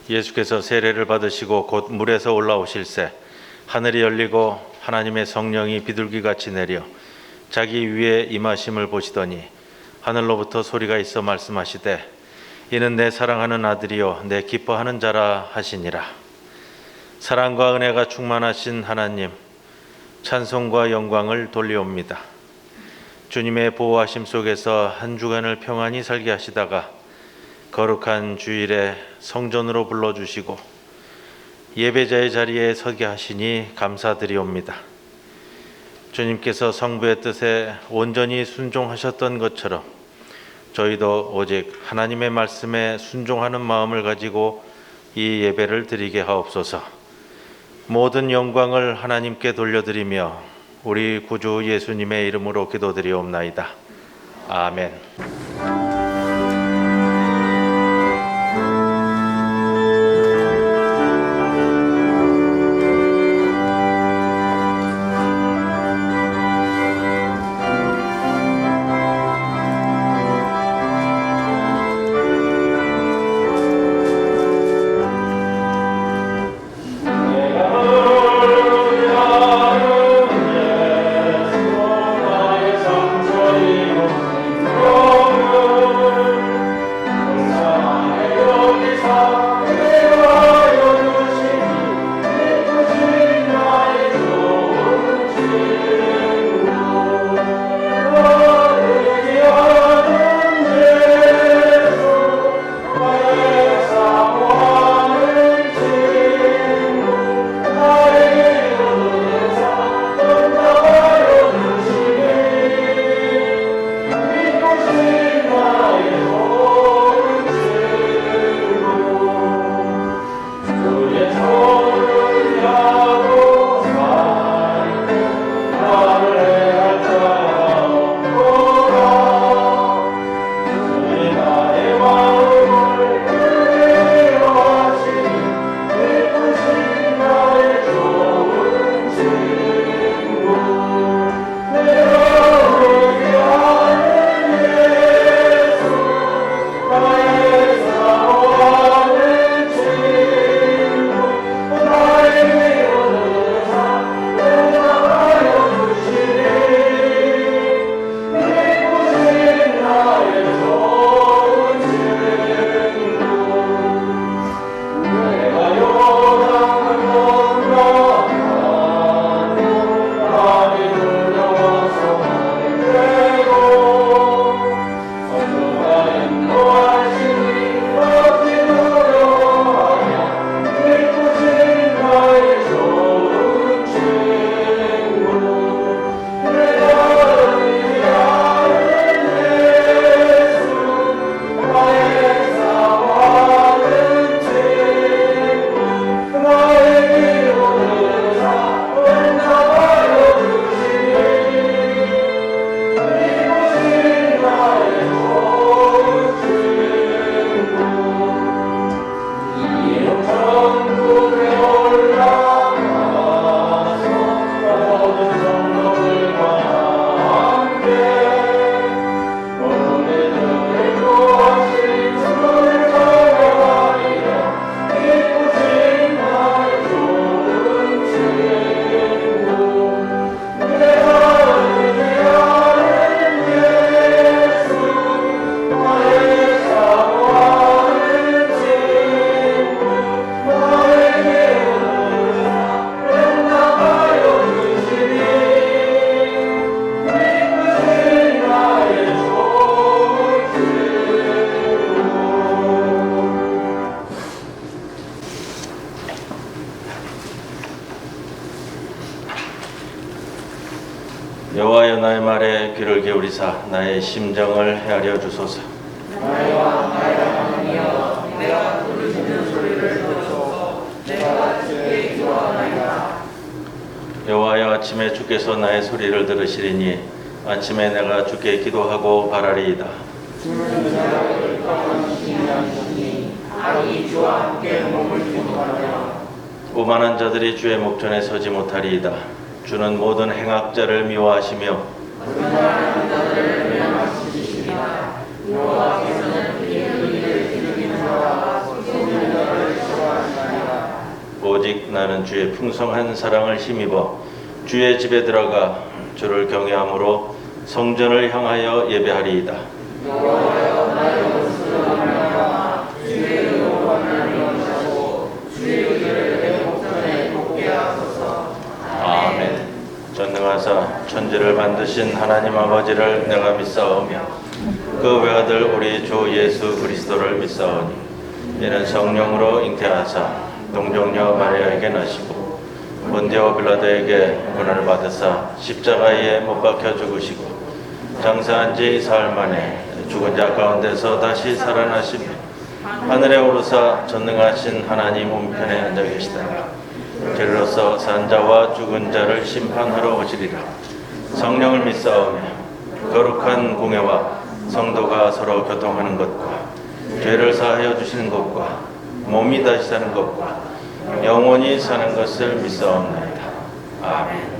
예수께서 세례를 받으시고 곧 물에서 올라오실새 하늘이 열리고 하나님의 성령이 비둘기같이 내려 자기 위에 임하심을 보시더니 하늘로부터 소리가 있어 말씀하시되 이는 내 사랑하는 아들이요 내 기뻐하는 자라 하시니라. 사랑과 은혜가 충만하신 하나님, 찬송과 영광을 돌리옵니다. 주님의 보호하심 속에서 한 주간을 평안히 살게 하시다가 거룩한 주일에 성전으로 불러주시고 예배자의 자리에 서게 하시니 감사드리옵니다. 주님께서 성부의 뜻에 온전히 순종하셨던 것처럼 저희도 오직 하나님의 말씀에 순종하는 마음을 가지고 이 예배를 드리게 하옵소서. 모든 영광을 하나님께 돌려드리며 우리 구주 예수님의 이름으로 기도드리옵나이다. 아멘. 여호와여 나의 말에 귀를 기울이사 나의 심정을 헤아려 주소서. 나의 왕 나의 하나님이여 내가 부르짖는 소리를 들으소서. 내가 주께 기도하나이다. 여호와여 아침에 주께서 나의 소리를 들으시리니 아침에 내가 주께 기도하고 바라리이다. 주는 자를 떠나시니 않으시니 악이 주와 함께 몸을 기도하랴. 오만한 자들이 주의 목전에 서지 못하리이다. 주는 모든 행악자를 미워하시며 불만한 자들을 멸망시키시리라. 여호와께서는 비둘기를 기르기는 자와 속이는 자를 나는 주의 풍성한 사랑을 힘입어 주의 집에 들어가 주를 경외함으로 성전을 향하여 예배하리이다. 여호와여 나의 원수를 하나님아 주의 의로움을 용서하시고 주의 의를 내 목전에 돋게 하소서. 아멘. 전능하사 천지를 만드신 하나님 아버지를 내가 믿사오며 그 외아들 우리 주 예수 그리스도를 믿사오니 이는 성령으로 잉태하사 동정녀 마리아에게 나시고 본디오 빌라도에게 고난을 받으사 십자가에 못 박혀 죽으시고 장사한 지 사흘 만에 죽은 자 가운데서 다시 살아나시며 하늘에 오르사 전능하신 하나님 우편에 앉아 계시다가 저리로서 산 자와 죽은 자를 심판하러 오시리라. 성령을 믿사오며 거룩한 공예와 성도가 서로 교통하는 것과 죄를 사하여 주시는 것과 몸이 다시 사는 것과 영원히 사는 것을 믿사옵나이다. 아멘.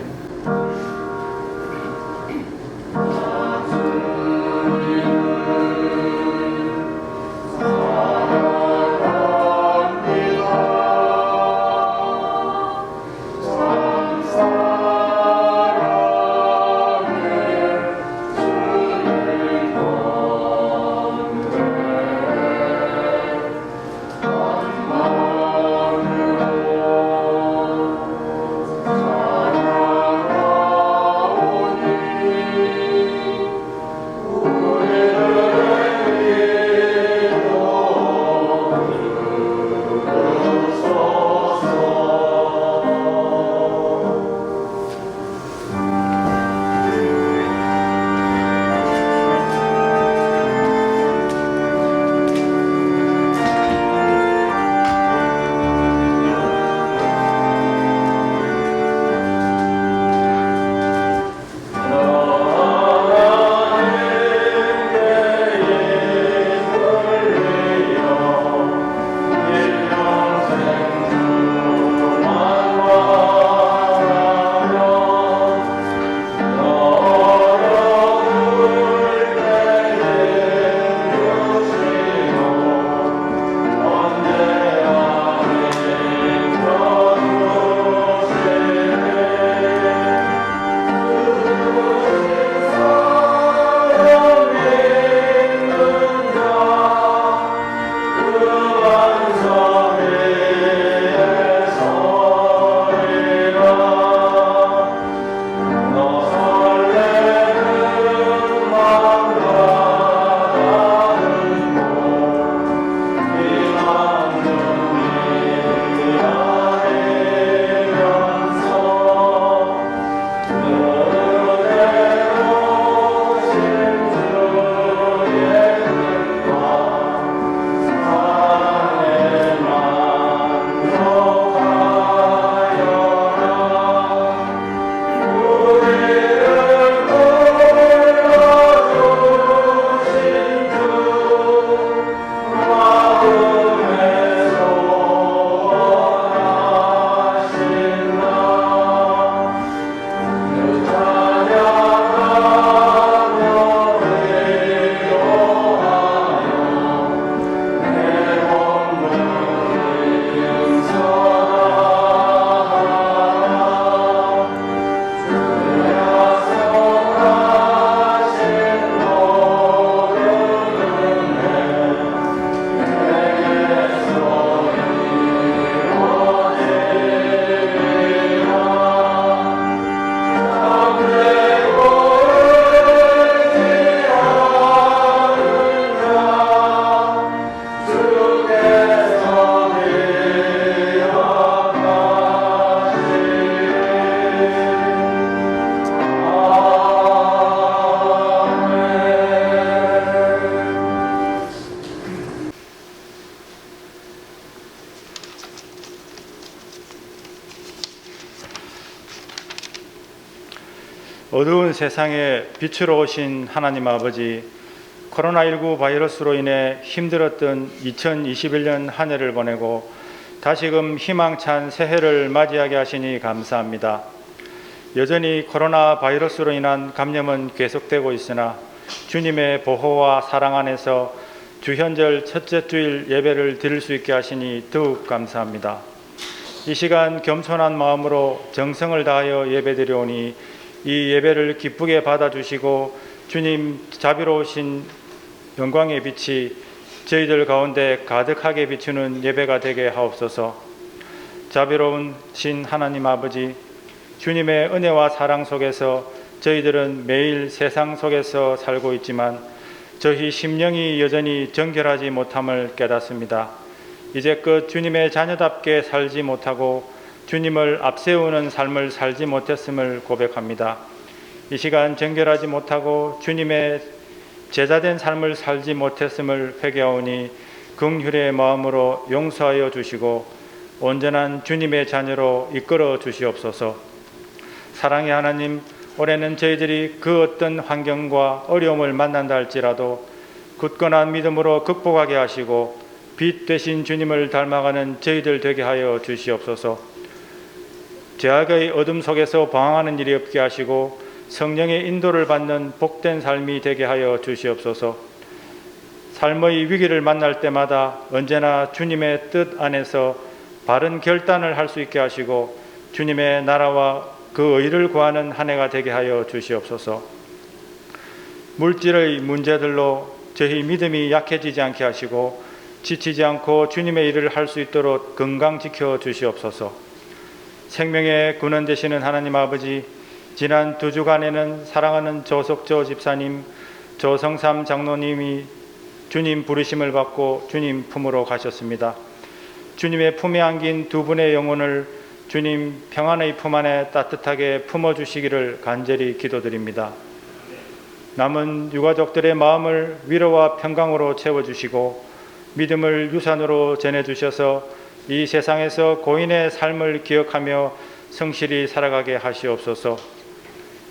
어두운 세상에 빛으로 오신 하나님 아버지, 코로나19 바이러스로 인해 힘들었던 2021년 한 해를 보내고 다시금 희망찬 새해를 맞이하게 하시니 감사합니다. 여전히 코로나 바이러스로 인한 감염은 계속되고 있으나 주님의 보호와 사랑 안에서 주현절 첫째 주일 예배를 드릴 수 있게 하시니 더욱 감사합니다. 이 시간 겸손한 마음으로 정성을 다하여 예배드리오니 이 예배를 기쁘게 받아주시고 주님 자비로우신 영광의 빛이 저희들 가운데 가득하게 비추는 예배가 되게 하옵소서. 자비로운 신 하나님 아버지, 주님의 은혜와 사랑 속에서 저희들은 매일 세상 속에서 살고 있지만 저희 심령이 여전히 정결하지 못함을 깨닫습니다. 이제껏 주님의 자녀답게 살지 못하고 주님을 앞세우는 삶을 살지 못했음을 고백합니다. 이 시간 정결하지 못하고 주님의 제자된 삶을 살지 못했음을 회개하오니 긍휼의 마음으로 용서하여 주시고 온전한 주님의 자녀로 이끌어 주시옵소서. 사랑의 하나님, 올해는 저희들이 그 어떤 환경과 어려움을 만난다 할지라도 굳건한 믿음으로 극복하게 하시고 빛 되신 주님을 닮아가는 저희들 되게 하여 주시옵소서. 죄악의 어둠 속에서 방황하는 일이 없게 하시고 성령의 인도를 받는 복된 삶이 되게 하여 주시옵소서. 삶의 위기를 만날 때마다 언제나 주님의 뜻 안에서 바른 결단을 할 수 있게 하시고 주님의 나라와 그 의를 구하는 한 해가 되게 하여 주시옵소서. 물질의 문제들로 저희 믿음이 약해지지 않게 하시고 지치지 않고 주님의 일을 할 수 있도록 건강 지켜 주시옵소서. 생명의 근원 되시는 하나님 아버지, 지난 2주간에는 사랑하는 조석조 집사님, 조성삼 장로님이 주님 부르심을 받고 주님 품으로 가셨습니다. 주님의 품에 안긴 두 분의 영혼을 주님 평안의 품 안에 따뜻하게 품어주시기를 간절히 기도드립니다. 남은 유가족들의 마음을 위로와 평강으로 채워주시고 믿음을 유산으로 전해주셔서 이 세상에서 고인의 삶을 기억하며 성실히 살아가게 하시옵소서.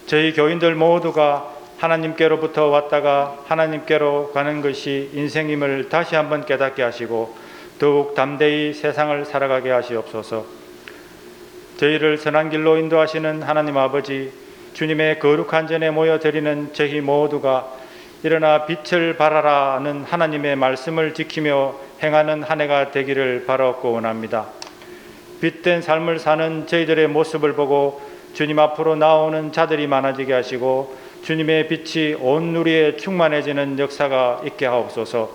저희 교인들 모두가 하나님께로부터 왔다가 하나님께로 가는 것이 인생임을 다시 한번 깨닫게 하시고 더욱 담대히 세상을 살아가게 하시옵소서. 저희를 선한 길로 인도하시는 하나님 아버지, 주님의 거룩한 전에 모여드리는 저희 모두가 일어나 빛을 발하라는 하나님의 말씀을 지키며 행하는 한 해가 되기를 바라옵고 원합니다. 빛된 삶을 사는 저희들의 모습을 보고 주님 앞으로 나오는 자들이 많아지게 하시고 주님의 빛이 온 누리에 충만해지는 역사가 있게 하옵소서.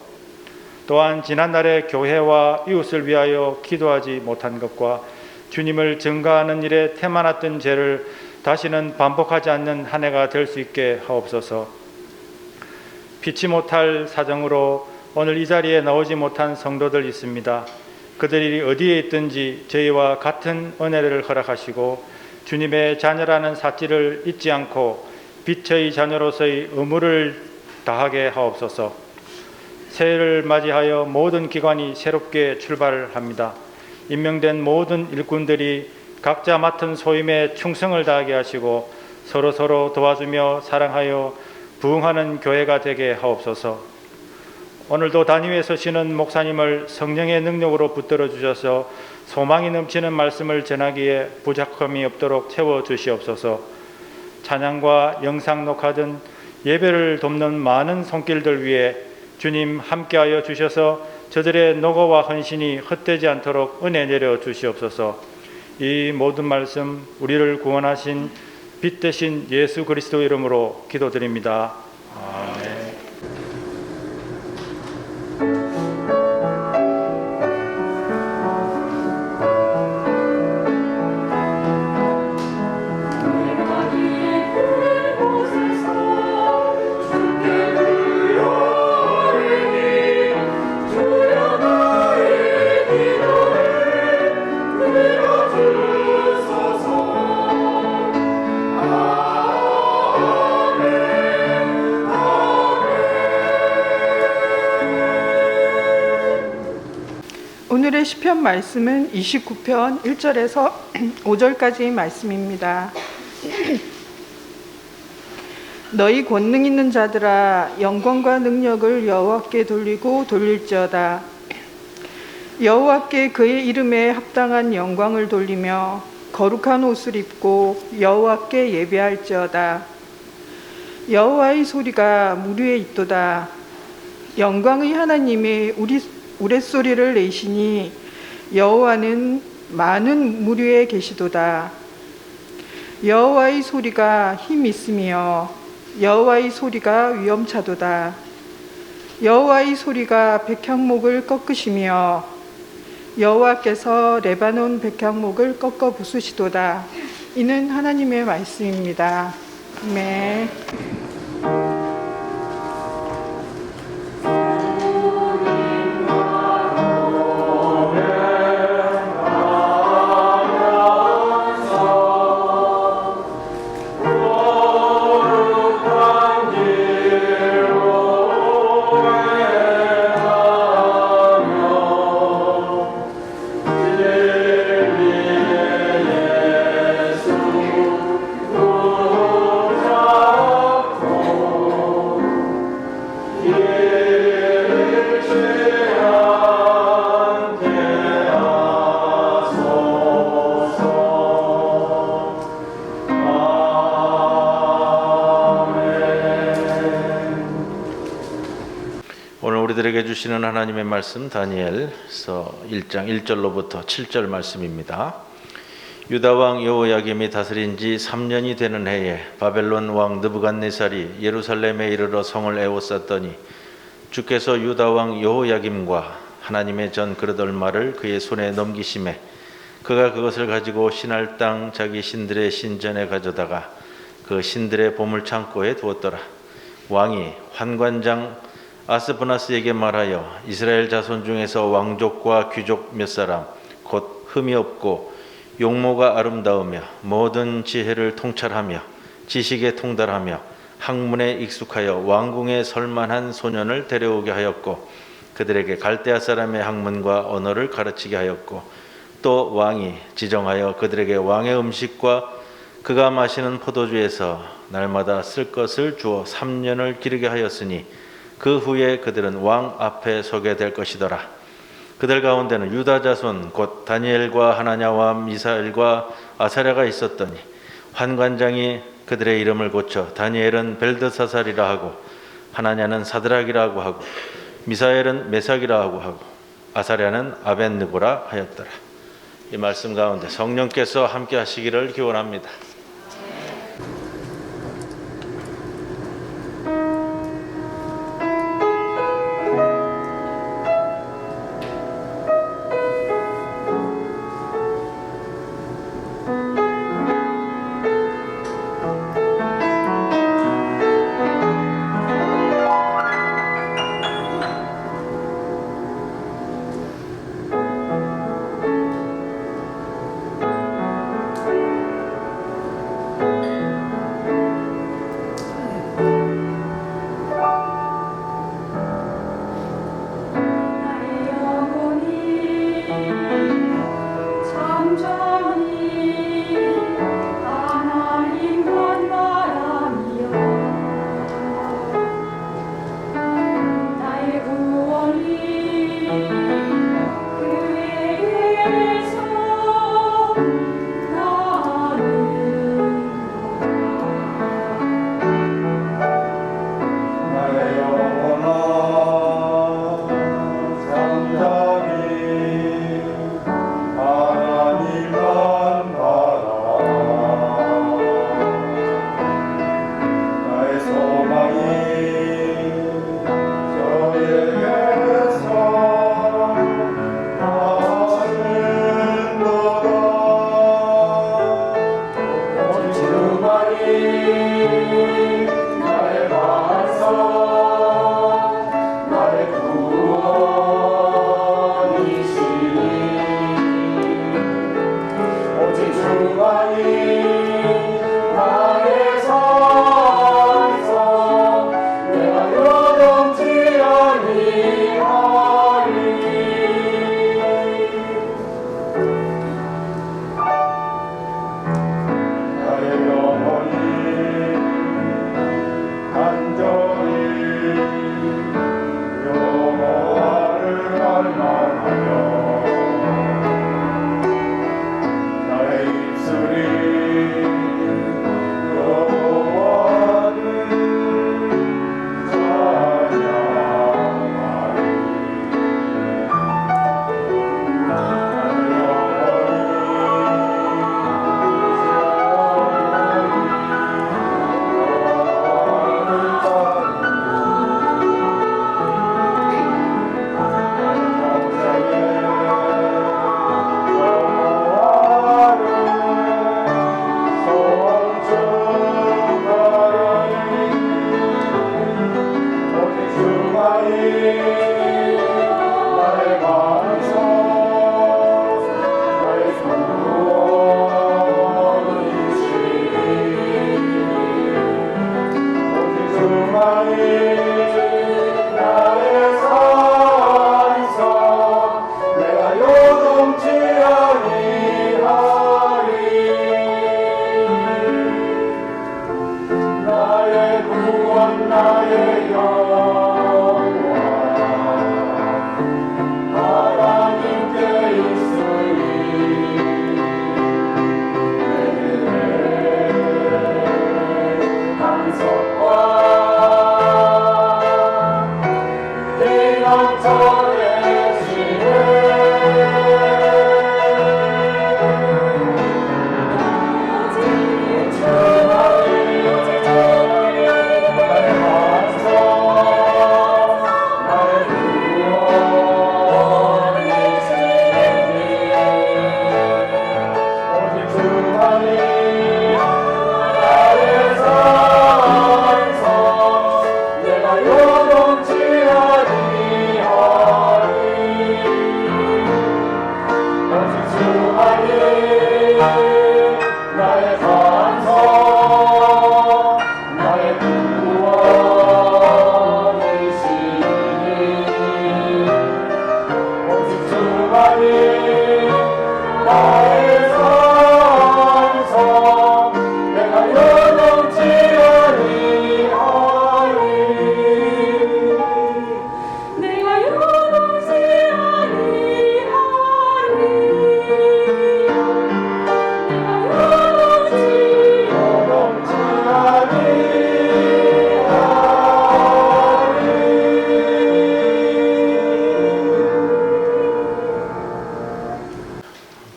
또한 지난날의 교회와 이웃을 위하여 기도하지 못한 것과 주님을 증거하는 일에 태만했던 죄를 다시는 반복하지 않는 한 해가 될 수 있게 하옵소서. 피치 못할 사정으로 오늘 이 자리에 나오지 못한 성도들 있습니다. 그들이 어디에 있든지 저희와 같은 은혜를 허락하시고 주님의 자녀라는 사실을 잊지 않고 빛의 자녀로서의 의무를 다하게 하옵소서. 새해를 맞이하여 모든 기관이 새롭게 출발합니다. 임명된 모든 일꾼들이 각자 맡은 소임에 충성을 다하게 하시고 서로 도와주며 사랑하여 부흥하는 교회가 되게 하옵소서. 오늘도 단위에 서시는 목사님을 성령의 능력으로 붙들어 주셔서 소망이 넘치는 말씀을 전하기에 부족함이 없도록 채워주시옵소서. 찬양과 영상 녹화 등 예배를 돕는 많은 손길들 위해 주님 함께하여 주셔서 저들의 노고와 헌신이 헛되지 않도록 은혜 내려 주시옵소서. 이 모든 말씀 우리를 구원하신 빛 되신 예수 그리스도 이름으로 기도드립니다. 아멘. 오늘의 시편 말씀은 29편 1절에서 5절까지의 말씀입니다. 너희 권능 있는 자들아 영광과 능력을 여호와께 돌리고 돌릴지어다. 여호와께 그의 이름에 합당한 영광을 돌리며 거룩한 옷을 입고 여호와께 예배할지어다. 여호와의 소리가 물 위에 있도다. 영광의 하나님이 우레소리를 내시니 여호와는 많은 무리에 계시도다. 여호와의 소리가 힘 있으며 여호와의 소리가 위엄차도다. 여호와의 소리가 백향목을 꺾으시며 여호와께서 레바논 백향목을 꺾어 부수시도다. 이는 하나님의 말씀입니다. 아멘. 우리들에게 주시는 하나님의 말씀 다니엘서 1장 1절로부터 7절 말씀입니다. 유다 왕 여호야김이 다스린 지 3년이 되는 해에 바벨론 왕 느부갓네살이 예루살렘에 이르러 성을 에워쌌더니 주께서 유다 왕 여호야김과 하나님의 전 그릇 얼마를 그의 손에 넘기심에 그가 그것을 가지고 신할 땅 자기 신들의 신전에 가져다가 그 신들의 보물 창고에 두었더라. 왕이 환관장 아스브나스에게 말하여 이스라엘 자손 중에서 왕족과 귀족 몇 사람 곧 흠이 없고 용모가 아름다우며 모든 지혜를 통찰하며 지식에 통달하며 학문에 익숙하여 왕궁에 설만한 소년을 데려오게 하였고 그들에게 갈대아 사람의 학문과 언어를 가르치게 하였고 또 왕이 지정하여 그들에게 왕의 음식과 그가 마시는 포도주에서 날마다 쓸 것을 주어 3년을 기르게 하였으니 그 후에 그들은 왕 앞에 서게 될 것이더라. 그들 가운데는 유다 자손 곧 다니엘과 하나냐와 미사엘과 아사랴가 있었더니 환관장이 그들의 이름을 고쳐 다니엘은 벨드사살이라 하고 하나냐는 사드락이라고 하고 미사엘은 메삭이라 하고 아사랴는 아벳느고라 하였더라. 이 말씀 가운데 성령께서 함께 하시기를 기원합니다.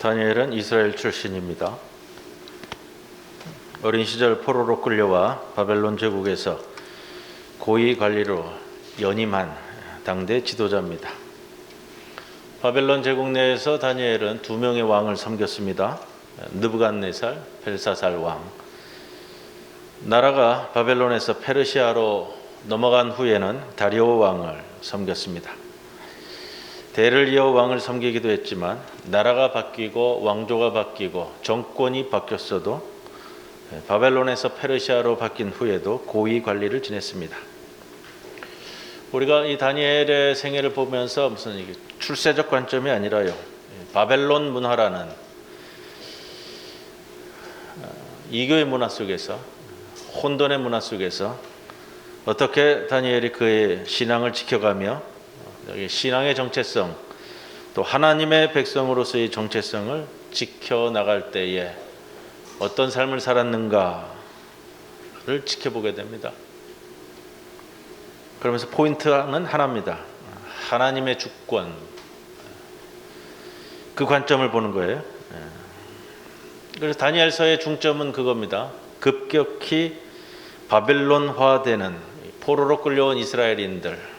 다니엘은 이스라엘 출신입니다. 어린 시절 포로로 끌려와 바벨론 제국에서 고위 관리로 연임한 당대 지도자입니다. 바벨론 제국 내에서 다니엘은 두 명의 왕을 섬겼습니다. 느부갓네살, 벨사살 왕. 나라가 바벨론에서 페르시아로 넘어간 후에는 다리오 왕을 섬겼습니다. 대를 이어 왕을 섬기기도 했지만 나라가 바뀌고 왕조가 바뀌고 정권이 바뀌었어도 바벨론에서 페르시아로 바뀐 후에도 고위 관리를 지냈습니다. 우리가 이 다니엘의 생애를 보면서 무슨 이게 출세적 관점이 아니라요, 바벨론 문화라는 이교의 문화 속에서, 혼돈의 문화 속에서 어떻게 다니엘이 그의 신앙을 지켜가며 신앙의 정체성, 또 하나님의 백성으로서의 정체성을 지켜나갈 때에 어떤 삶을 살았는가를 지켜보게 됩니다. 그러면서 포인트는 하나입니다. 하나님의 주권, 그 관점을 보는 거예요. 그래서 다니엘서의 중점은 그겁니다. 급격히 바벨론화되는 포로로 끌려온 이스라엘인들,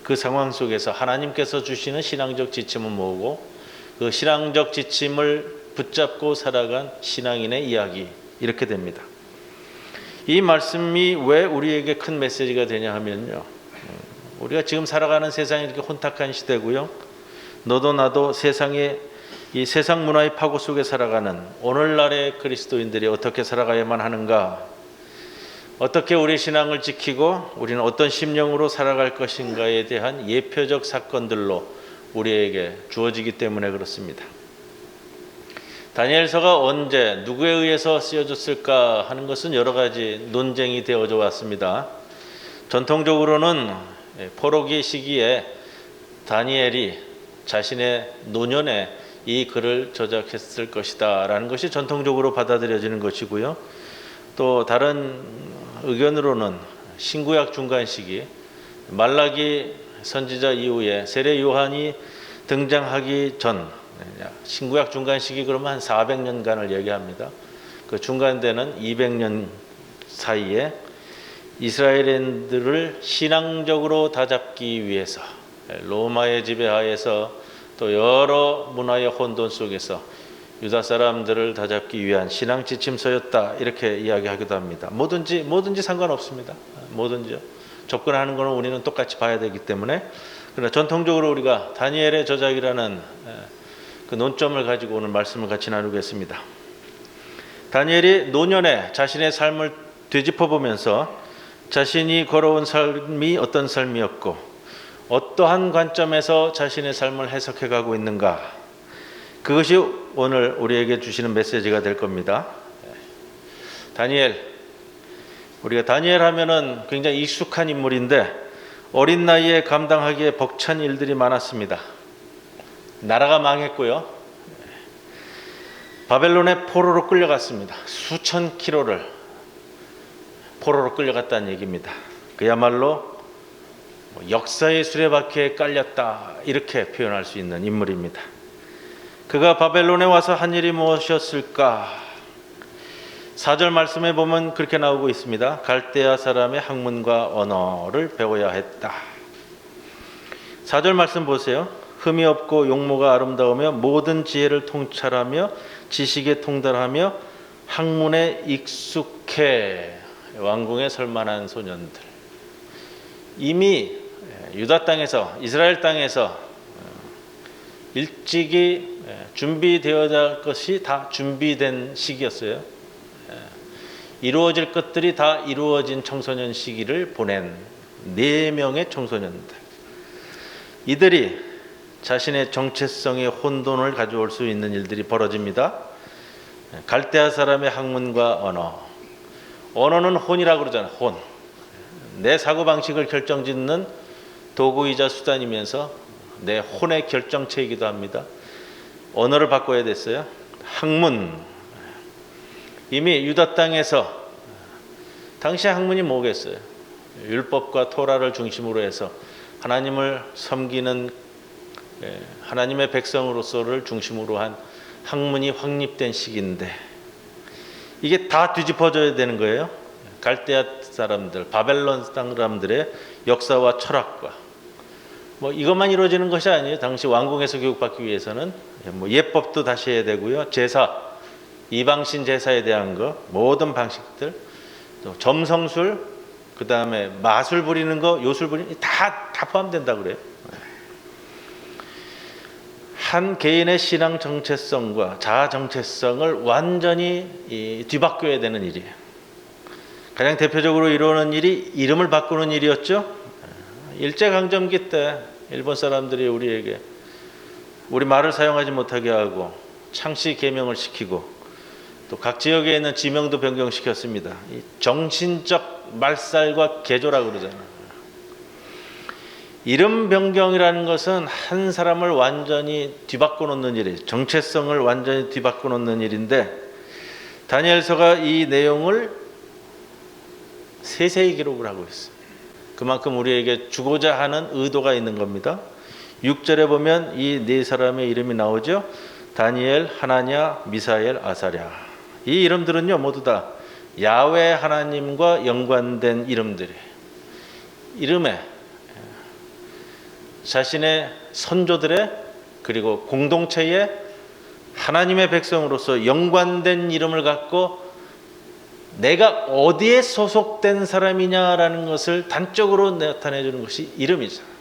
그 상황 속에서 하나님께서 주시는 신앙적 지침은 뭐고, 그 신앙적 지침을 붙잡고 살아간 신앙인의 이야기, 이렇게 됩니다. 이 말씀이 왜 우리에게 큰 메시지가 되냐 하면요, 우리가 지금 살아가는 세상이 이렇게 혼탁한 시대고요, 너도 나도 이 세상 문화의 파고 속에 살아가는 오늘날의 그리스도인들이 어떻게 살아가야만 하는가, 어떻게 우리 신앙을 지키고 우리는 어떤 심령으로 살아갈 것인가에 대한 예표적 사건들로 우리에게 주어지기 때문에 그렇습니다. 다니엘서가 언제 누구에 의해서 쓰여졌을까 하는 것은 여러 가지 논쟁이 되어져 왔습니다. 전통적으로는 포로기 시기에 다니엘이 자신의 노년에 이 글을 저작했을 것이다 라는 것이 전통적으로 받아들여지는 것이고요, 또 다른 의견으로는 신구약 중간 시기, 말라기 선지자 이후에 세례 요한이 등장하기 전, 신구약 중간 시기 그러면 한 400년간을 얘기합니다. 그 중간되는 200년 사이에 이스라엘인들을 신앙적으로 다잡기 위해서 로마의 지배하에서 또 여러 문화의 혼돈 속에서 유다 사람들을 다잡기 위한 신앙 지침서였다, 이렇게 이야기하기도 합니다. 뭐든지 상관없습니다. 뭐든지요. 접근하는 것은 우리는 똑같이 봐야 되기 때문에, 그러나 전통적으로 우리가 다니엘의 저작이라는 그 논점을 가지고 오늘 말씀을 같이 나누겠습니다. 다니엘이 노년에 자신의 삶을 되짚어보면서 자신이 걸어온 삶이 어떤 삶이었고 어떠한 관점에서 자신의 삶을 해석해가고 있는가, 그것이 오늘 우리에게 주시는 메시지가 될 겁니다. 다니엘, 우리가 다니엘 하면은 굉장히 익숙한 인물인데 어린 나이에 감당하기에 벅찬 일들이 많았습니다. 나라가 망했고요, 바벨론의 포로로 끌려갔습니다. 수천 킬로를 포로로 끌려갔다는 얘기입니다. 그야말로 역사의 수레바퀴에 깔렸다, 이렇게 표현할 수 있는 인물입니다. 그가 바벨론에 와서 한 일이 무엇이었을까? 4절 말씀에 보면 그렇게 나오고 있습니다. 갈대아 사람의 학문과 언어를 배워야 했다. 4절 말씀 보세요. 흠이 없고 용모가 아름다우며 모든 지혜를 통찰하며 지식에 통달하며 학문에 익숙해 왕궁에 설만한 소년들. 이미 유다 땅에서, 이스라엘 땅에서 일찍이 준비되어야 할 것이 다 준비된 시기였어요. 이루어질 것들이 다 이루어진 청소년 시기를 보낸 4명의 청소년들. 이들이 자신의 정체성의 혼돈을 가져올 수 있는 일들이 벌어집니다. 갈대아 사람의 학문과 언어는 혼이라고 그러잖아요. 혼. 내 사고방식을 결정짓는 도구이자 수단이면서 내 혼의 결정체이기도 합니다. 언어를 바꿔야 됐어요. 학문. 이미 유다 땅에서, 당시 학문이 뭐겠어요? 율법과 토라를 중심으로 해서 하나님을 섬기는 하나님의 백성으로서를 중심으로 한 학문이 확립된 시기인데, 이게 다 뒤집어져야 되는 거예요. 갈대아 사람들, 바벨론 사람들의 역사와 철학과 이것만 이루어지는 것이 아니에요. 당시 왕궁에서 교육받기 위해서는 예법도 다시 해야 되고요, 제사, 이방신 제사에 대한 거, 모든 방식들, 또 점성술, 그 다음에 마술 부리는 거, 요술 부리는 거 다 포함된다고 그래요. 한 개인의 신앙 정체성과 자아 정체성을 완전히 뒤바꿔야 되는 일이에요. 가장 대표적으로 이루어지는 일이 이름을 바꾸는 일이었죠. 일제강점기 때 일본 사람들이 우리에게 우리 말을 사용하지 못하게 하고 창씨 개명을 시키고 또 각 지역에 있는 지명도 변경시켰습니다. 이 정신적 말살과 개조라고 그러잖아요. 이름 변경이라는 것은 한 사람을 완전히 뒤바꿔 놓는 일이에요. 정체성을 완전히 뒤바꿔 놓는 일인데, 다니엘서가 이 내용을 세세히 기록을 하고 있어요. 그만큼 우리에게 주고자 하는 의도가 있는 겁니다. 6절에 보면 이 4사람의 이름이 나오죠. 다니엘, 하나냐, 미사엘, 아사랴. 이 이름들은요 모두 다 야훼 하나님과 연관된 이름들이에요. 이름에 자신의 선조들의 그리고 공동체의 하나님의 백성으로서 연관된 이름을 갖고 내가 어디에 소속된 사람이냐라는 것을 단적으로 나타내 주는 것이 이름이죠.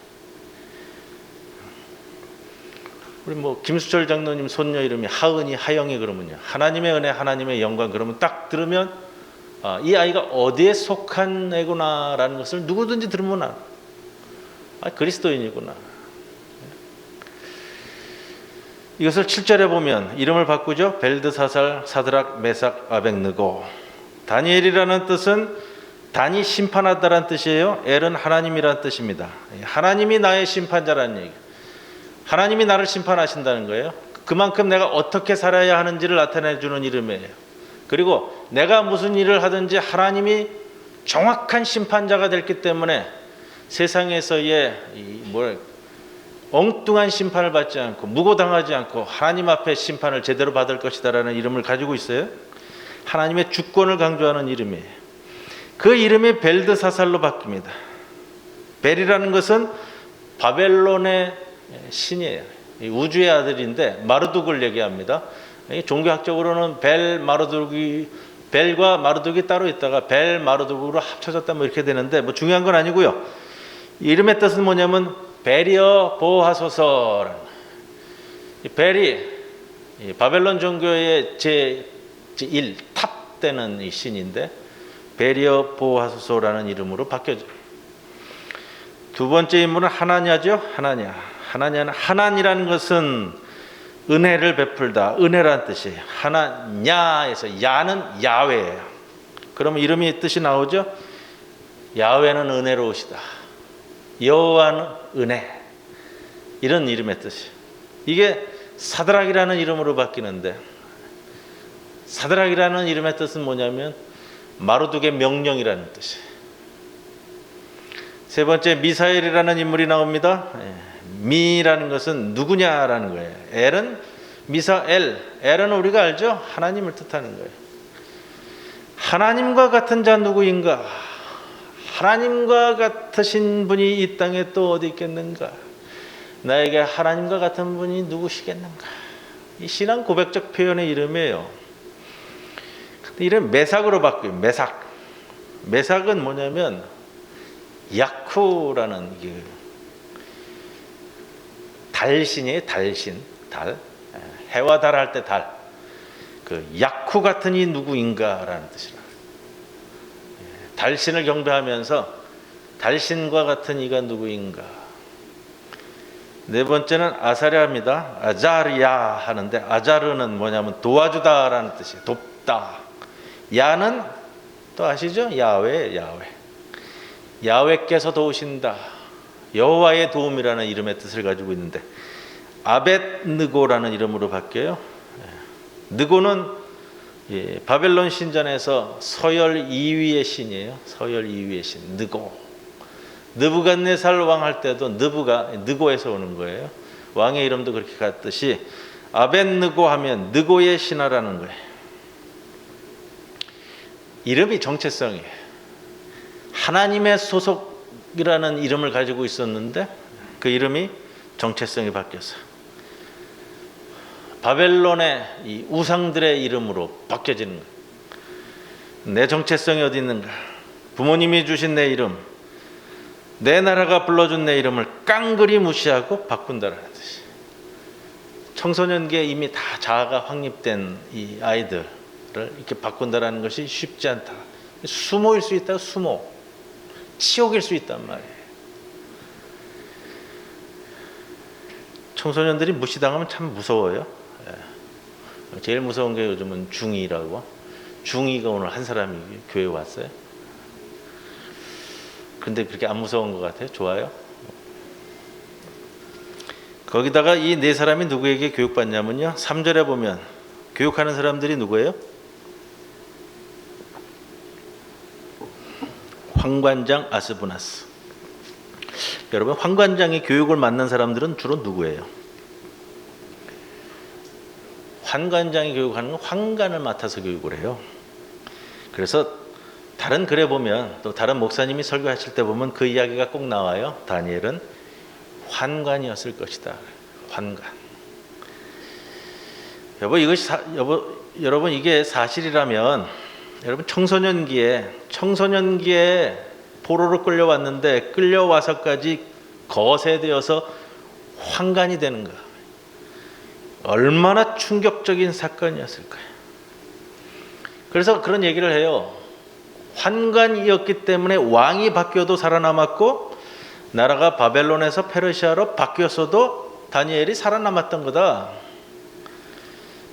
우리 김수철 장로님 손녀 이름이 하은이, 하영이 그러면요, 하나님의 은혜, 하나님의 영광 그러면 딱 들으면 이 아이가 어디에 속한 애구나라는 것을 누구든지 들으면 알아. 그리스도인이구나. 이것을 7절에 보면 이름을 바꾸죠. 벨드사살, 사드락, 메삭, 아벳느고. 다니엘이라는 뜻은 단이 심판하다라는 뜻이에요. 엘은 하나님이라는 뜻입니다. 하나님이 나의 심판자라는 얘기. 하나님이 나를 심판하신다는 거예요. 그만큼 내가 어떻게 살아야 하는지를 나타내주는 이름이에요. 그리고 내가 무슨 일을 하든지 하나님이 정확한 심판자가 됐기 때문에 세상에서의 엉뚱한 심판을 받지 않고 무고당하지 않고 하나님 앞에 심판을 제대로 받을 것이다라는 이름을 가지고 있어요. 하나님의 주권을 강조하는 이름이에요. 그 이름이 벨드사살로 바뀝니다. 벨이라는 것은 바벨론의 신이에요. 우주의 아들인데 마르둑을 얘기합니다. 종교학적으로는 벨 마르둑이 벨과 마르둑이 따로 있다가 벨 마르둑으로 합쳐졌다 뭐 이렇게 되는데 뭐 중요한 건 아니고요. 이름의 뜻은 뭐냐면 벨이여 보호하소서. 이 벨이 이 바벨론 종교의 제1 탑 되는 이 신인데 벨이여 보호하소서라는 이름으로 바뀌어져. 두 번째 인물은 하나냐죠. 하나냐는 하나니라는 것은 은혜를 베풀다, 은혜라는 뜻이에요. 하나냐에서 야는 야훼예요. 그러면 이름이 뜻이 나오죠. 야훼는 은혜로우시다. 여호와는 은혜. 이런 이름의 뜻이에요. 이게 사드락이라는 이름으로 바뀌는데 사드락이라는 이름의 뜻은 뭐냐면 마르둑의 명령이라는 뜻이에요. 세 번째 미사엘이라는 인물이 나옵니다. 미라는 것은 누구냐라는 거예요. 엘은 미사엘, 엘은 우리가 알죠? 하나님을 뜻하는 거예요. 하나님과 같은 자 누구인가? 하나님과 같으신 분이 이 땅에 또 어디 있겠는가? 나에게 하나님과 같은 분이 누구시겠는가? 이 신앙 고백적 표현의 이름이에요. 이름 메삭으로 바뀌어요. 메삭은 뭐냐면 야쿠라는 달신이에요. 달. 해와 달 할 때 달. 그 야쿠 같은 이 누구인가라는 뜻이라. 달신을 경배하면서 달신과 같은 이가 누구인가. 네 번째는 아사랴입니다. 아자르야 하는데 아자르는 뭐냐면 도와주다라는 뜻이에요. 돕다. 야는 또 아시죠? 야훼. 야훼께서 도우신다. 여호와의 도움이라는 이름의 뜻을 가지고 있는데 아벳느고라는 이름으로 바뀌어요. 느고는 바벨론 신전에서 서열 2위의 신이에요. 서열 2위의 신 느고. 느부갓네살 왕 할 때도 느고에서 오는 거예요. 왕의 이름도 그렇게 갔듯이 아벳느고 하면 느고의 신하라는 거예요. 이름이 정체성이에요. 하나님의 소속이라는 이름을 가지고 있었는데 그 이름이 정체성이 바뀌었어요. 바벨론의 이 우상들의 이름으로 바뀌어지는 거예요. 내 정체성이 어디 있는가? 부모님이 주신 내 이름, 내 나라가 불러준 내 이름을 깡그리 무시하고 바꾼다는 뜻이. 청소년기에 이미 다 자아가 확립된 이 아이들을 이렇게 바꾼다는 것이 쉽지 않다. 수모일 수 있다. 수모. 치욕일 수 있단 말이에요. 청소년들이 무시당하면 참 무서워요. 제일 무서운 게 요즘은 중2라고. 중2가 오늘 한 사람이 교회에 왔어요. 근데 그렇게 안 무서운 것 같아요. 좋아요. 거기다가 이 네 사람이 누구에게 교육받냐면요. 3절에 보면 교육하는 사람들이 누구예요? 황관장 아스부나스. 여러분, 황관장이 교육을 맡는 사람들은 주로 누구예요? 황관장이 교육하는 건 황관을 맡아서 교육을 해요. 그래서 다른 글에 보면 또 다른 목사님이 설교하실 때 보면 그 이야기가 꼭 나와요. 다니엘은 환관이었을 것이다. 환관. 여러분 이게 사실이라면 여러분 청소년기에 포로로 끌려왔는데 끌려와서까지 거세되어서 환관이 되는 거. 얼마나 충격적인 사건이었을까요? 그래서 그런 얘기를 해요. 환관이었기 때문에 왕이 바뀌어도 살아남았고 나라가 바벨론에서 페르시아로 바뀌었어도 다니엘이 살아남았던 거다.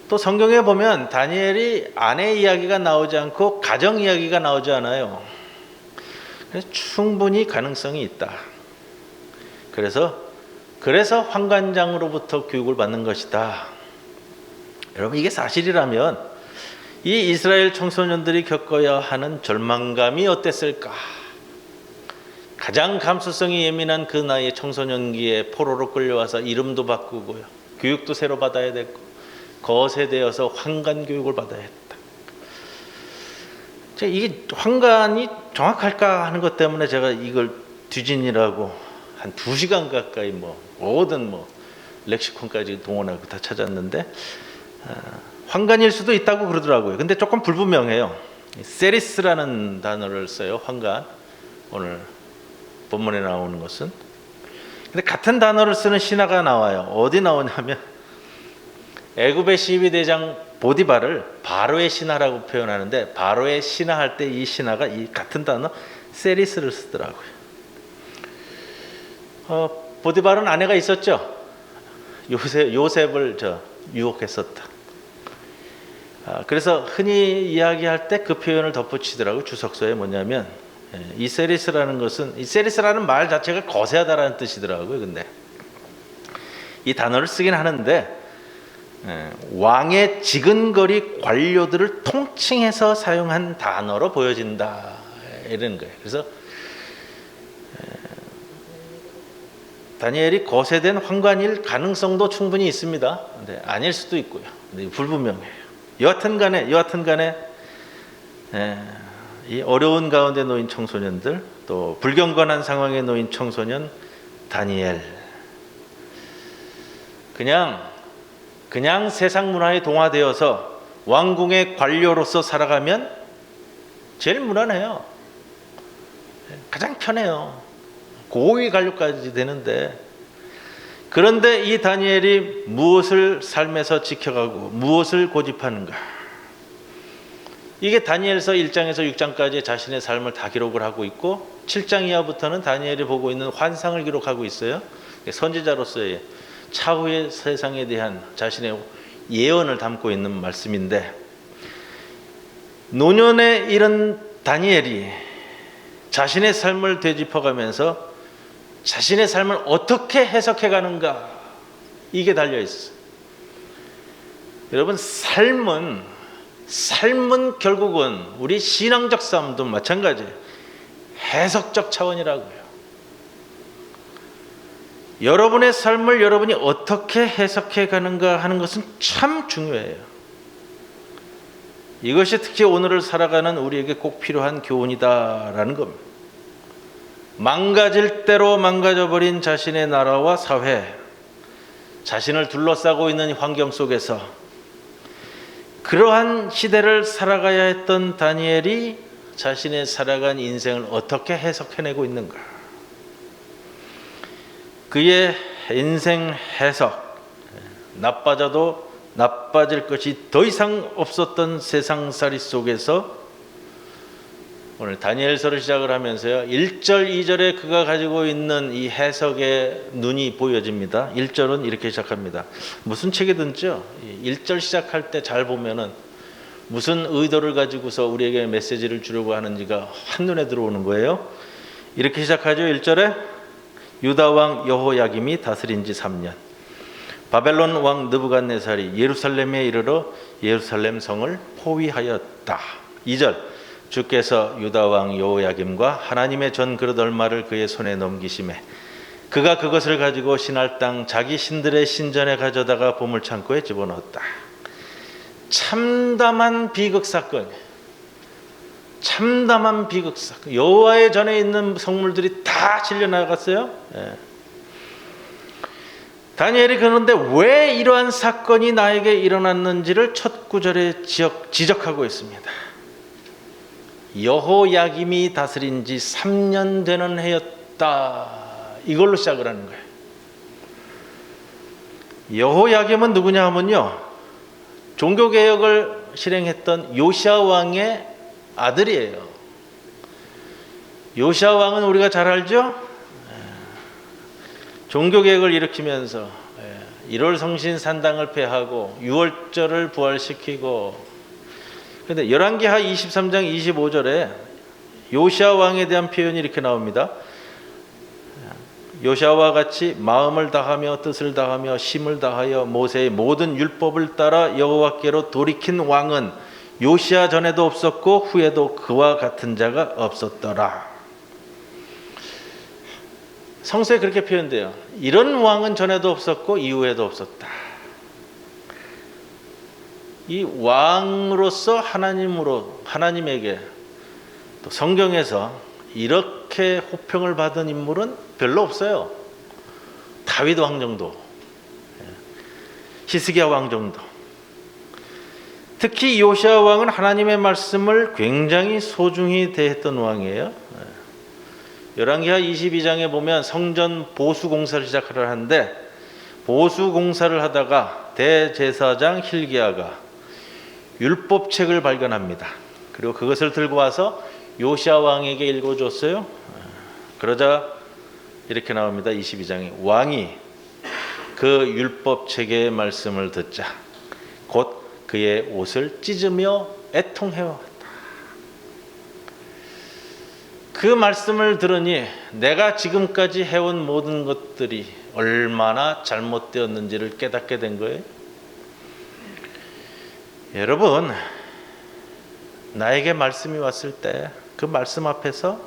또 성경에 보면 다니엘이 아내 이야기가 나오지 않고 가정 이야기가 나오지 않아요. 그래서 충분히 가능성이 있다. 그래서 황관장으로부터 교육을 받는 것이다. 여러분 이게 사실이라면 이 이스라엘 청소년들이 겪어야 하는 절망감이 어땠을까? 가장 감수성이 예민한 그 나이의 청소년기에 포로로 끌려와서 이름도 바꾸고요. 교육도 새로 받아야 됐고 거세되어서 환관 교육을 받아야 했다. 이게 환관이 정확할까 하는 것 때문에 제가 이걸 뒤진이라고 한 2시간 가까이 모든 렉시콘까지 동원하고 다 찾았는데 환관일 수도 있다고 그러더라고요. 근데 조금 불분명해요. 세리스라는 단어를 써요. 환관. 오늘 본문에 나오는 것은. 근데 같은 단어를 쓰는 신화가 나와요. 어디 나오냐면 애굽의 12대장 보디발을 바로의 신하라고 표현하는데, 바로의 신하 할 때 이 신하가 이 같은 단어 세리스를 쓰더라고요. 보디발은 아내가 있었죠. 요셉을 유혹했었다. 그래서 흔히 이야기할 때 그 표현을 덧붙이더라고요. 주석서에 뭐냐면 이 세리스라는 것은, 이 세리스라는 말 자체가 거세하다라는 뜻이더라고요. 근데 이 단어를 쓰긴 하는데 왕의 지근거리 관료들을 통칭해서 사용한 단어로 보여진다, 이런 거예요. 그래서 다니엘이 거세된 환관일 가능성도 충분히 있습니다. 근데 아닐 수도 있고요. 근데 불분명해요. 여하튼 간에 이 어려운 가운데 놓인 청소년들, 또 불경건한 상황에 놓인 청소년 다니엘, 그냥 세상 문화에 동화되어서 왕궁의 관료로서 살아가면 제일 무난해요. 가장 편해요. 고위 관료까지 되는데, 그런데 이 다니엘이 무엇을 삶에서 지켜가고 무엇을 고집하는가? 이게 다니엘서 1장에서 6장까지 자신의 삶을 다 기록을 하고 있고, 7장 이하부터는 다니엘이 보고 있는 환상을 기록하고 있어요. 선지자로서의 차후의 세상에 대한 자신의 예언을 담고 있는 말씀인데, 노년에 이른 다니엘이 자신의 삶을 되짚어가면서 자신의 삶을 어떻게 해석해가는가, 이게 달려있어요. 여러분, 삶은 결국은 우리 신앙적 삶도 마찬가지예요. 해석적 차원이라고요. 여러분의 삶을 여러분이 어떻게 해석해가는가 하는 것은 참 중요해요. 이것이 특히 오늘을 살아가는 우리에게 꼭 필요한 교훈이다라는 겁니다. 망가질 대로 망가져버린 자신의 나라와 사회, 자신을 둘러싸고 있는 환경 속에서 그러한 시대를 살아가야 했던 다니엘이 자신의 살아간 인생을 어떻게 해석해내고 있는가? 그의 인생 해석, 나빠져도 나빠질 것이 더 이상 없었던 세상살이 속에서 오늘 다니엘서를 시작을 하면서요, 1절, 2절에 그가 가지고 있는 이 해석의 눈이 보여집니다. 1절은 이렇게 시작합니다. 무슨 책이든지요, 1절 시작할 때 잘 보면은 무슨 의도를 가지고서 우리에게 메시지를 주려고 하는지가 한눈에 들어오는 거예요. 이렇게 시작하죠. 1절에 유다 왕 여호야김이 다스린 지 3년, 바벨론 왕 느부갓네살이 예루살렘에 이르러 예루살렘 성을 포위하였다. 2절, 주께서 유다 왕 여호야김과 하나님의 전 그릇 얼마를 그의 손에 넘기심에 그가 그것을 가지고 신할 땅 자기 신들의 신전에 가져다가 보물창고에 집어넣었다. 참담한 비극 사건, 참담한 비극 사건. 여호와의 전에 있는 성물들이 다 질려나갔어요. 다니엘이 그런데 왜 이러한 사건이 나에게 일어났는지를 첫 구절에 지적하고 있습니다. 여호야김이 다스린 지 3년 되는 해였다. 이걸로 시작을 하는 거예요. 여호야김은 누구냐 하면요, 종교개혁을 실행했던 요시야 왕의 아들이에요. 요시야 왕은 우리가 잘 알죠? 종교개혁을 일으키면서 1월 성신 산당을 폐하고 6월절을 부활시키고, 그런데 열왕기하 23장 25절에 요시야 왕에 대한 표현이 이렇게 나옵니다. 요시야와 같이 마음을 다하며 뜻을 다하며 심을 다하여 모세의 모든 율법을 따라 여호와께로 돌이킨 왕은 요시야 전에도 없었고 후에도 그와 같은 자가 없었더라. 성서에 그렇게 표현돼요. 이런 왕은 전에도 없었고 이후에도 없었다. 이 왕으로서 하나님에게 또 성경에서 이렇게 호평을 받은 인물은 별로 없어요. 다윗 왕 정도, 히스기야 왕 정도. 특히 요시아 왕은 하나님의 말씀을 굉장히 소중히 대했던 왕이에요. 열왕기하 22장에 보면 성전 보수 공사를 시작하려 하는데 보수 공사를 하다가 대제사장 hil기야가 율법책을 발견합니다. 그리고 그것을 들고 와서 요시아 왕에게 읽어줬어요. 그러자 이렇게 나옵니다. 22장에 왕이 그 율법책의 말씀을 듣자 곧 그의 옷을 찢으며 애통해왔다. 그 말씀을 들으니 내가 지금까지 해온 모든 것들이 얼마나 잘못되었는지를 깨닫게 된 거예요. 여러분, 나에게 말씀이 왔을 때 그 말씀 앞에서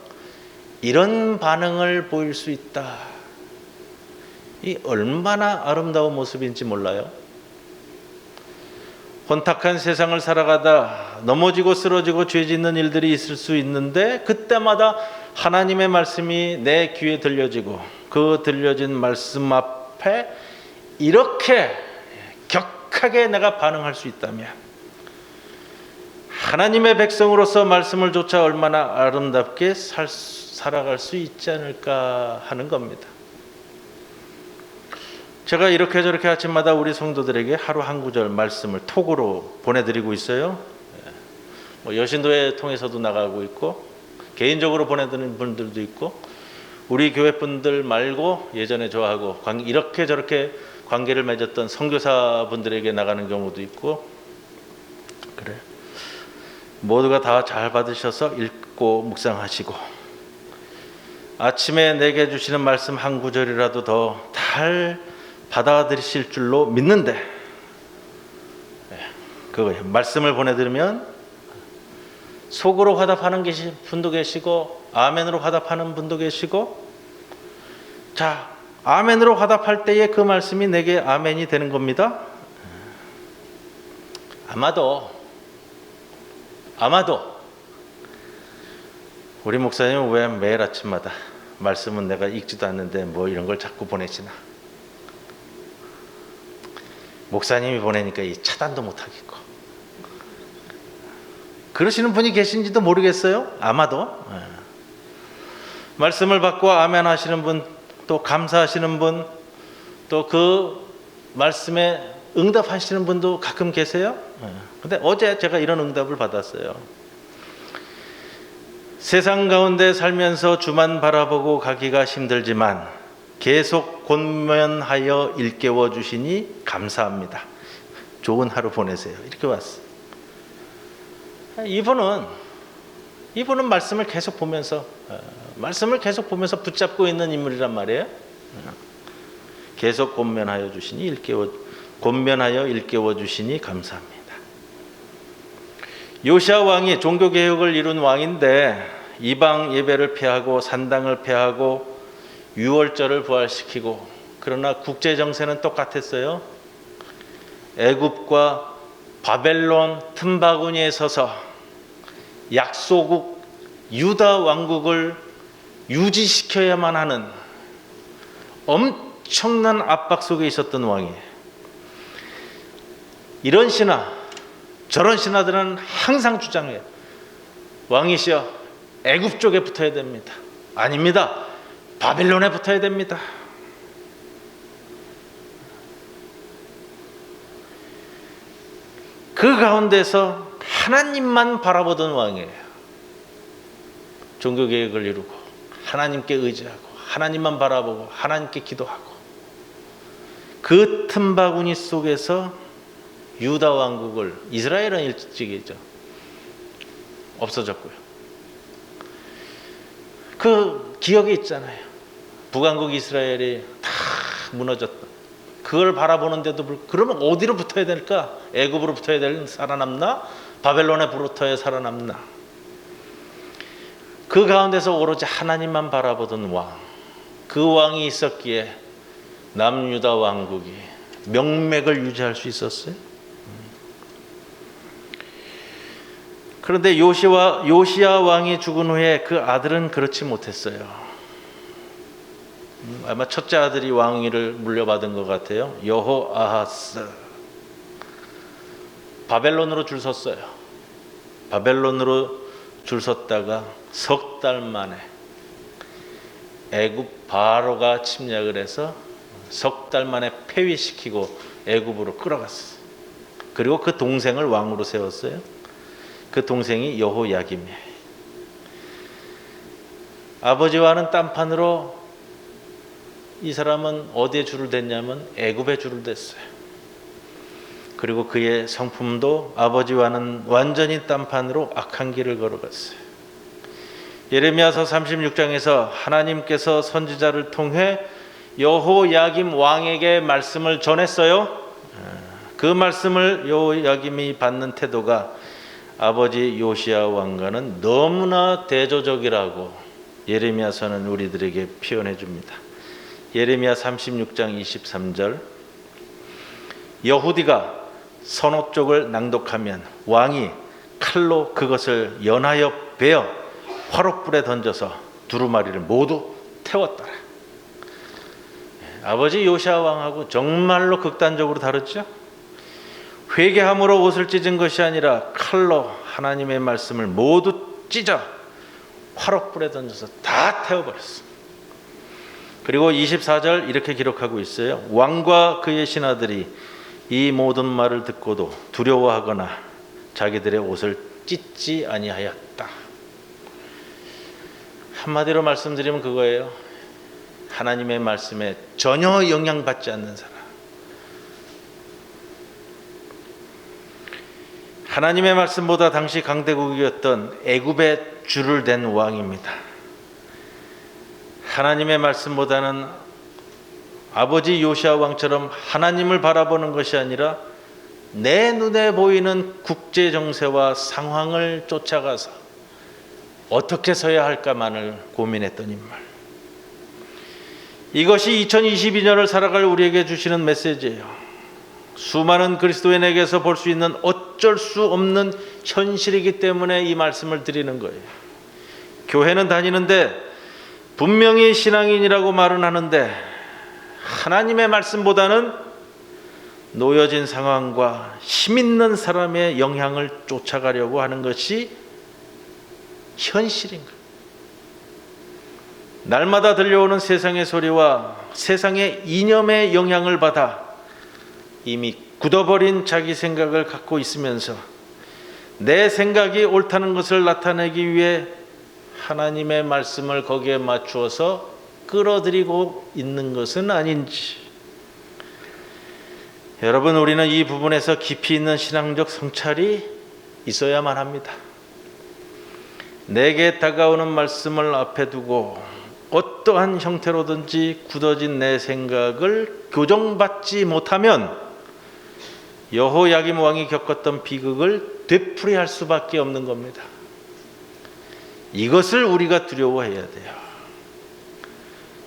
이런 반응을 보일 수 있다. 이 얼마나 아름다운 모습인지 몰라요. 혼탁한 세상을 살아가다 넘어지고 쓰러지고 죄 짓는 일들이 있을 수 있는데 그때마다 하나님의 말씀이 내 귀에 들려지고 그 들려진 말씀 앞에 이렇게 격하게 내가 반응할 수 있다면 하나님의 백성으로서 말씀을 좇아 얼마나 아름답게 살아갈 수 있지 않을까 하는 겁니다. 제가 이렇게 저렇게 아침마다 우리 성도들에게 하루 한 구절 말씀을 톡으로 보내드리고 있어요. 여신도에 통해서도 나가고 있고 개인적으로 보내드리는 분들도 있고 우리 교회 분들 말고 예전에 저하고 이렇게 저렇게 관계를 맺었던 선교사 분들에게 나가는 경우도 있고 그래. 모두가 다 잘 받으셔서 읽고 묵상하시고 아침에 내게 주시는 말씀 한 구절이라도 더 잘 받아들이실 줄로 믿는데 그거예요. 말씀을 보내드리면 속으로 화답하는 분도 계시고 아멘으로 화답하는 분도 계시고 자 아멘으로 화답할 때에 그 말씀이 내게 아멘이 되는 겁니다. 아마도 우리 목사님은 왜 매일 아침마다 말씀은 내가 읽지도 않는데 뭐 이런 걸 자꾸 보내시나. 목사님이 보내니까 이 차단도 못하겠고 그러시는 분이 계신지도 모르겠어요. 아마도 말씀을 받고 아멘 하시는 분, 또 감사하시는 분, 또 그 말씀에 응답하시는 분도 가끔 계세요. 근데 어제 제가 이런 응답을 받았어요. 세상 가운데 살면서 주만 바라보고 가기가 힘들지만 계속 권면하여 일깨워 주시니 감사합니다. 좋은 하루 보내세요. 이렇게 왔어요. 이분은 말씀을 계속 보면서 붙잡고 있는 인물이란 말이에요. 계속 권면하여 일깨워 주시니 감사합니다. 요시아 왕이 종교 개혁을 이룬 왕인데 이방 예배를 폐하고 산당을 폐하고 유월절을 부활시키고 그러나 국제 정세는 똑같았어요. 애굽과 바벨론 틈바구니에 서서 약소국 유다 왕국을 유지시켜야만 하는 엄청난 압박 속에 있었던 왕이에요. 이런 신하, 저런 신하들은 항상 주장해요. 왕이시여, 애굽 쪽에 붙어야 됩니다. 아닙니다. 바벨론에 붙어야 됩니다. 그 가운데서 하나님만 바라보던 왕이에요. 종교개혁을 이루고 하나님께 의지하고 하나님만 바라보고 하나님께 기도하고 그 틈바구니 속에서 유다 왕국을, 이스라엘은 일찍이죠, 없어졌고요. 그 기억이 있잖아요. 북왕국 이스라엘이 다 무너졌다. 그걸 바라보는데도 그러면 어디로 붙어야 될까? 애굽으로 붙어야 살아남나? 바벨론에 붙어야 살아남나? 그 가운데서 오로지 하나님만 바라보던 왕, 그 왕이 있었기에 남유다 왕국이 명맥을 유지할 수 있었어요. 그런데 요시야 왕이 죽은 후에 그 아들은 그렇지 못했어요. 아마 첫째 아들이 왕위를 물려받은 것 같아요. 여호아하스. 바벨론으로 줄 섰어요. 바벨론으로 줄 섰다가 석 달 만에 애굽 바로가 침략을 해서 석 달 만에 폐위시키고 애굽으로 끌어갔어요. 그리고 그 동생을 왕으로 세웠어요. 그 동생이 여호야김이에요. 아버지와는 딴판으로 이 사람은 어디에 줄을 댔냐면 애굽에 줄을 댔어요. 그리고 그의 성품도 아버지와는 완전히 딴판으로 악한 길을 걸어갔어요. 예레미야서 36장에서 하나님께서 선지자를 통해 여호야김 왕에게 말씀을 전했어요. 그 말씀을 여호야김이 받는 태도가 아버지 요시야 왕과는 너무나 대조적이라고 예레미야서는 우리들에게 표현해 줍니다. 예레미야 36장 23절, 여후디가 선호 쪽을 낭독하면 왕이 칼로 그것을 연하여 베어 화롯불에 던져서 두루마리를 모두 태웠더라. 아버지 요시야 왕하고 정말로 극단적으로 다르죠. 회개함으로 옷을 찢은 것이 아니라 칼로 하나님의 말씀을 모두 찢어 화롯불에 던져서 다 태워버렸어. 그리고 24절 이렇게 기록하고 있어요. 왕과 그의 신하들이 이 모든 말을 듣고도 두려워하거나 자기들의 옷을 찢지 아니하였다. 한마디로 말씀드리면 그거예요. 하나님의 말씀에 전혀 영향받지 않는 사람. 하나님의 말씀보다 당시 강대국이었던 애굽에 줄을 댄 왕입니다. 하나님의 말씀보다는 아버지 요시야 왕처럼 하나님을 바라보는 것이 아니라 내 눈에 보이는 국제 정세와 상황을 쫓아가서 어떻게 서야 할까만을 고민했던 인물. 이것이 2022년을 살아갈 우리에게 주시는 메시지예요. 수많은 그리스도인에게서 볼 수 있는 어쩔 수 없는 현실이기 때문에 이 말씀을 드리는 거예요. 교회는 다니는데 분명히 신앙인이라고 말은 하는데 하나님의 말씀보다는 놓여진 상황과 힘있는 사람의 영향을 쫓아가려고 하는 것이 현실인 거예요. 날마다 들려오는 세상의 소리와 세상의 이념의 영향을 받아 이미 굳어버린 자기 생각을 갖고 있으면서 내 생각이 옳다는 것을 나타내기 위해 하나님의 말씀을 거기에 맞추어서 끌어들이고 있는 것은 아닌지. 여러분, 우리는 이 부분에서 깊이 있는 신앙적 성찰이 있어야만 합니다. 내게 다가오는 말씀을 앞에 두고 어떠한 형태로든지 굳어진 내 생각을 교정받지 못하면 여호야김 왕이 겪었던 비극을 되풀이할 수밖에 없는 겁니다. 이것을 우리가 두려워해야 돼요.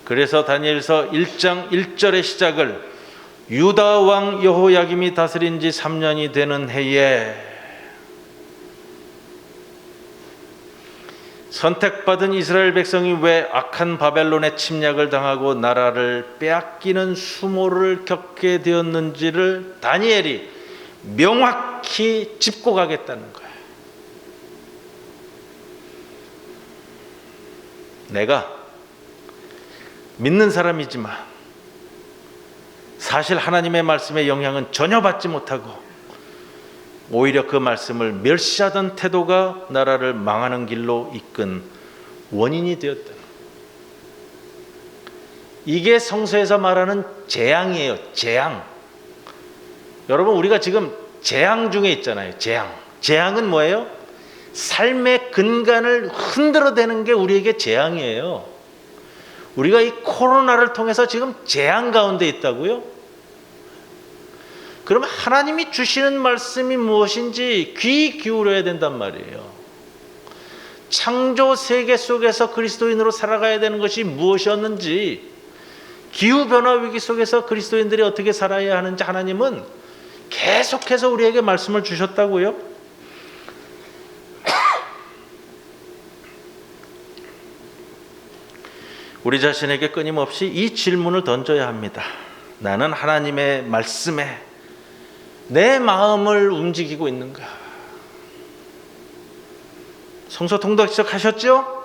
그래서 다니엘서 1장 1절의 시작을 유다 왕 여호야김이 다스린 지 3년이 되는 해에 선택받은 이스라엘 백성이 왜 악한 바벨론의 침략을 당하고 나라를 빼앗기는 수모를 겪게 되었는지를 다니엘이 명확히 짚고 가겠다는 거예요. 내가 믿는 사람이지만 사실 하나님의 말씀의 영향은 전혀 받지 못하고 오히려 그 말씀을 멸시하던 태도가 나라를 망하는 길로 이끈 원인이 되었다. 이게 성서에서 말하는 재앙이에요. 재앙. 여러분, 우리가 지금 재앙 중에 있잖아요. 재앙은 뭐예요? 삶의 근간을 흔들어대는 게 우리에게 재앙이에요. 우리가 이 코로나를 통해서 지금 재앙 가운데 있다고요? 그럼 하나님이 주시는 말씀이 무엇인지 귀 기울여야 된단 말이에요. 창조 세계 속에서 그리스도인으로 살아가야 되는 것이 무엇이었는지, 기후변화 위기 속에서 그리스도인들이 어떻게 살아야 하는지 하나님은 계속해서 우리에게 말씀을 주셨다고요. 우리 자신에게 끊임없이 이 질문을 던져야 합니다. 나는 하나님의 말씀에 내 마음을 움직이고 있는가? 성서 통독 시작하셨죠?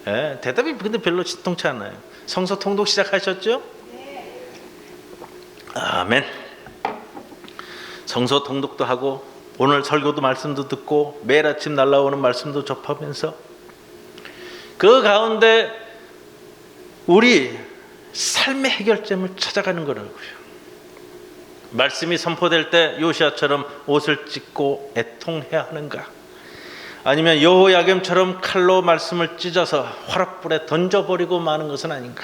네, 대답이 근데 별로 신통치 않아요. 성서 통독 시작하셨죠? 아멘. 성서 통독도 하고 오늘 설교도 말씀도 듣고 매일 아침 날라오는 말씀도 접하면서 그 가운데 우리 삶의 해결점을 찾아가는 거라고요. 말씀이 선포될 때 요시야처럼 옷을 찢고 애통해야 하는가? 아니면 여호야김처럼 칼로 말씀을 찢어서 화락불에 던져버리고 마는 것은 아닌가?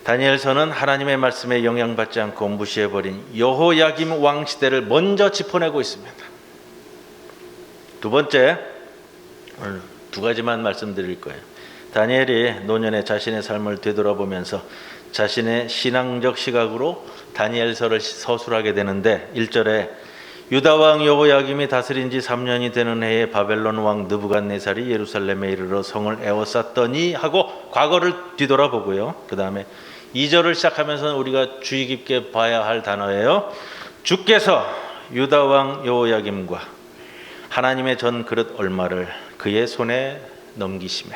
다니엘서는 하나님의 말씀에 영향받지 않고 무시해버린 여호야김 왕 시대를 먼저 짚어내고 있습니다. 두 번째, 오늘 두 가지만 말씀드릴 거예요. 다니엘이 노년에 자신의 삶을 되돌아보면서 자신의 신앙적 시각으로 다니엘서를 서술하게 되는데 1절에 유다 왕 여호야김이 다스린 지 3년이 되는 해에 바벨론 왕 느부갓네살이 예루살렘에 이르러 성을 에워쌌더니 하고 과거를 뒤돌아보고요. 그 다음에 2절을 시작하면서 우리가 주의 깊게 봐야 할 단어예요. 주께서 유다 왕 여호야김과 하나님의 전 그릇 얼마를 그의 손에 넘기심에.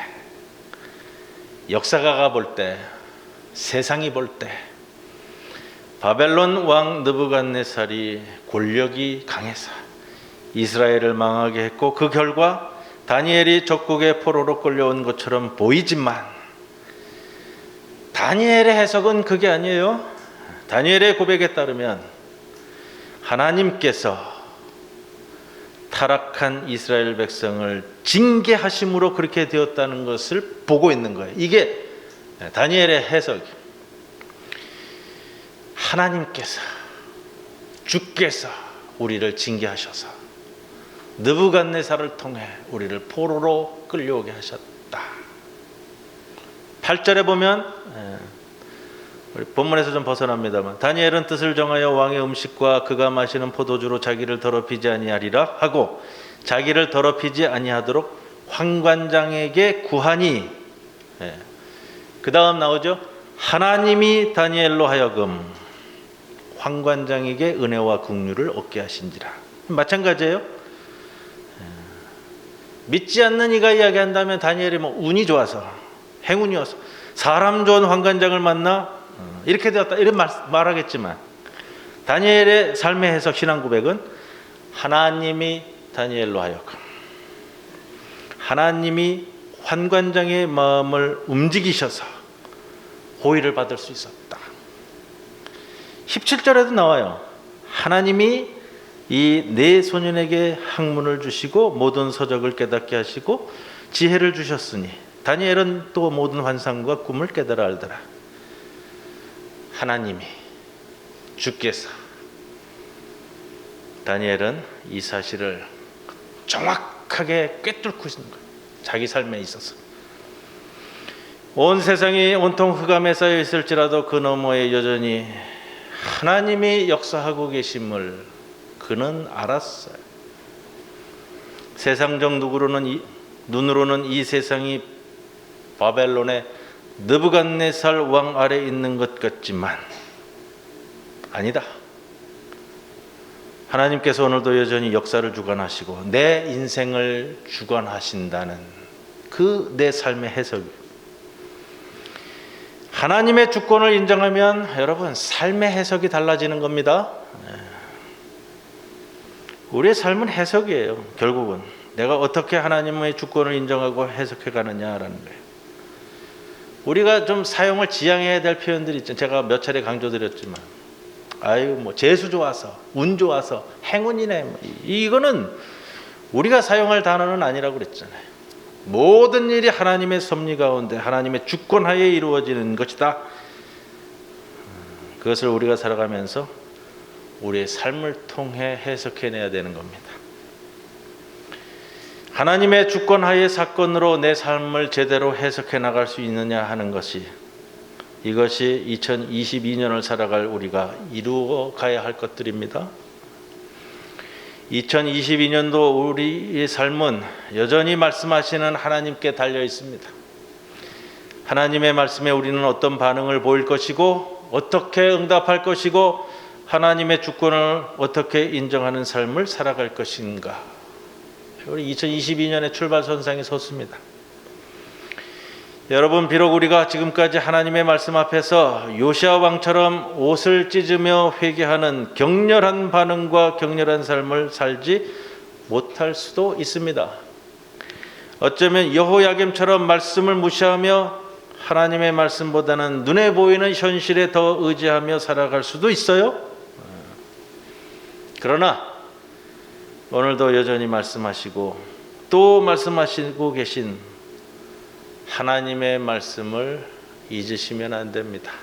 역사가가 볼 때, 세상이 볼 때 바벨론 왕 느부갓네살이 권력이 강해서 이스라엘을 망하게 했고 그 결과 다니엘이 적국의 포로로 끌려온 것처럼 보이지만 다니엘의 해석은 그게 아니에요. 다니엘의 고백에 따르면 하나님께서 타락한 이스라엘 백성을 징계하심으로 그렇게 되었다는 것을 보고 있는 거예요. 이게 다니엘의 해석이에요. 하나님께서, 주께서 우리를 징계하셔서 느부갓네살을 통해 우리를 포로로 끌려오게 하셨다. 8절에 보면 우리 본문에서 좀 벗어납니다만 다니엘은 뜻을 정하여 왕의 음식과 그가 마시는 포도주로 자기를 더럽히지 아니하리라 하고 자기를 더럽히지 아니하도록 환관장에게 구하니. 그 다음 나오죠. 하나님이 다니엘로 하여금 환관장에게 은혜와 긍휼을 얻게 하신지라. 마찬가지예요. 믿지 않는 이가 이야기한다면 다니엘이 뭐 운이 좋아서 행운이어서 사람 좋은 환관장을 만나 이렇게 되었다 이런 말하겠지만 다니엘의 삶의 해석 신앙 고백은 하나님이 다니엘로 하여금 하나님이 환관장의 마음을 움직이셔서 호의를 받을 수 있었다. 17절에도 나와요. 하나님이 이 네 소년에게 학문을 주시고 모든 서적을 깨닫게 하시고 지혜를 주셨으니 다니엘은 또 모든 환상과 꿈을 깨달아 알더라. 하나님이, 주께서. 다니엘은 이 사실을 정확하게 꿰뚫고 있는 거예요. 자기 삶에 있어서. 온 세상이 온통 흑암에 쌓여 있을지라도 그 너머에 여전히 하나님이 역사하고 계심을 그는 알았어요. 세상적 눈으로는 이 세상이 바벨론의 느부갓네살 왕 아래 있는 것 같지만 아니다. 하나님께서 오늘도 여전히 역사를 주관하시고 내 인생을 주관하신다는 그 내 삶의 해석이에요. 하나님의 주권을 인정하면 여러분 삶의 해석이 달라지는 겁니다. 우리의 삶은 해석이에요. 결국은 내가 어떻게 하나님의 주권을 인정하고 해석해 가느냐라는 거예요. 우리가 좀 사용을 지양해야 될 표현들이 있죠. 제가 몇 차례 강조드렸지만 아유 뭐 재수 좋아서 운 좋아서 행운이네 뭐. 이거는 우리가 사용할 단어는 아니라고 그랬잖아요. 모든 일이 하나님의 섭리 가운데 하나님의 주권하에 이루어지는 것이다. 그것을 우리가 살아가면서 우리의 삶을 통해 해석해내야 되는 겁니다. 하나님의 주권하에 사건으로 내 삶을 제대로 해석해 나갈 수 있느냐 하는 것이 이것이 2022년을 살아갈 우리가 이루어 가야 할 것들입니다. 2022년도 우리의 삶은 여전히 말씀하시는 하나님께 달려 있습니다. 하나님의 말씀에 우리는 어떤 반응을 보일 것이고 어떻게 응답할 것이고 하나님의 주권을 어떻게 인정하는 삶을 살아갈 것인가. 우리 2022년의 출발선상에 섰습니다. 여러분, 비록 우리가 지금까지 하나님의 말씀 앞에서 요시아 왕처럼 옷을 찢으며 회개하는 격렬한 반응과 격렬한 삶을 살지 못할 수도 있습니다. 어쩌면 여호야김처럼 말씀을 무시하며 하나님의 말씀보다는 눈에 보이는 현실에 더 의지하며 살아갈 수도 있어요. 그러나 오늘도 여전히 말씀하시고 또 말씀하시고 계신 하나님의 말씀을 잊으시면 안 됩니다.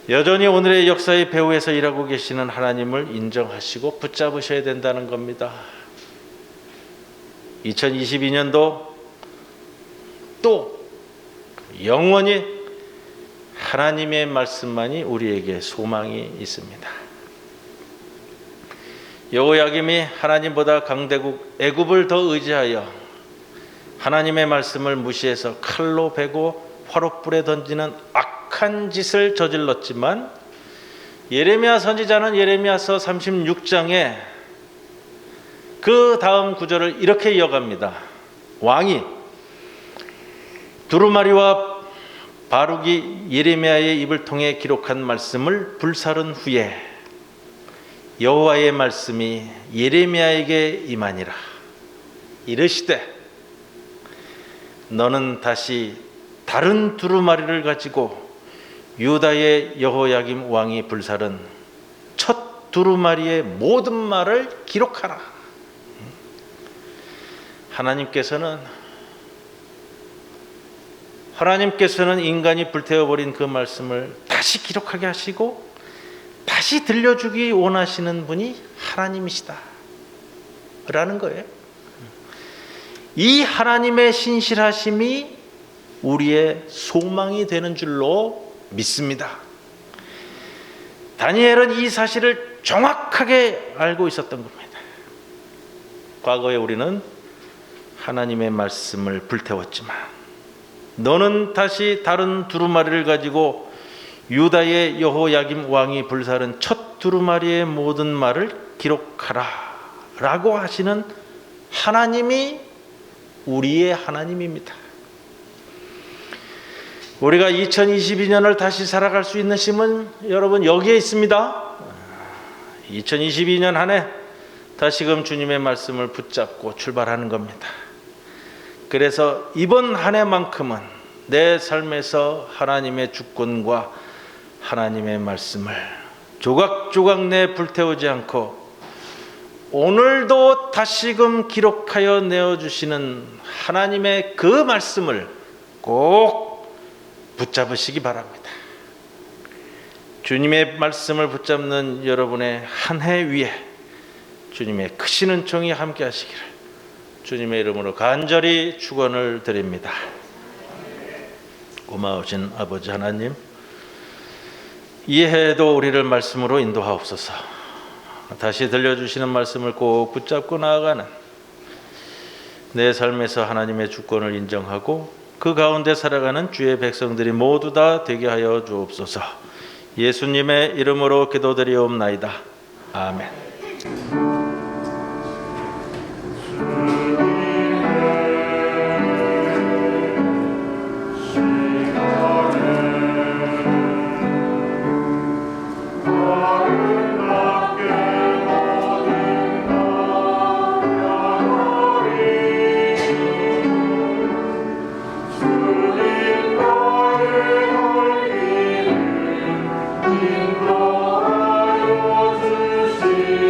여전히 오늘의 역사의 배후에서 일하고 계시는 하나님을 인정하시고 붙잡으셔야 된다는 겁니다. 2022년도 또 영원히 하나님의 말씀만이 우리에게 소망이 있습니다. 여호야김이 하나님보다 강대국 애굽을 더 의지하여 하나님의 말씀을 무시해서 칼로 베고 화롯불에 던지는 악한 짓을 저질렀지만 예레미야 선지자는 예레미야서 36장에 그 다음 구절을 이렇게 이어갑니다. 왕이 두루마리와 바룩이 예레미야의 입을 통해 기록한 말씀을 불사른 후에 여호와의 말씀이 예레미야에게 임하니라. 이르시되 너는 다시 다른 두루마리를 가지고 유다의 여호야김 왕이 불사른 첫 두루마리의 모든 말을 기록하라. 하나님께서는 인간이 불태워버린 그 말씀을 다시 기록하게 하시고 다시 들려주기 원하시는 분이 하나님이시다 라는 거예요. 이 하나님의 신실하심이 우리의 소망이 되는 줄로 믿습니다. 다니엘은 이 사실을 정확하게 알고 있었던 겁니다. 과거에 우리는 하나님의 말씀을 불태웠지만 너는 다시 다른 두루마리를 가지고 유다의 여호야김 왕이 불사른 첫 두루마리의 모든 말을 기록하라 라고 하시는 하나님이 우리의 하나님입니다. 우리가 2022년을 다시 살아갈 수 있는 힘은 여러분 여기에 있습니다. 2022년 한 해 다시금 주님의 말씀을 붙잡고 출발하는 겁니다. 그래서 이번 한 해만큼은 내 삶에서 하나님의 주권과 하나님의 말씀을 조각조각 내 불태우지 않고 오늘도 다시금 기록하여 내어주시는 하나님의 그 말씀을 꼭 붙잡으시기 바랍니다. 주님의 말씀을 붙잡는 여러분의 한 해 위에 주님의 크신 은총이 함께 하시기를 주님의 이름으로 간절히 축원을 드립니다. 고마우신 아버지 하나님, 이 해에도 우리를 말씀으로 인도하옵소서. 다시 들려주시는 말씀을 꼭 붙잡고 나아가는 내 삶에서 하나님의 주권을 인정하고 그 가운데 살아가는 주의 백성들이 모두 다 되게 하여 주옵소서. 예수님의 이름으로 기도드리옵나이다. 아멘. 인도하여 주시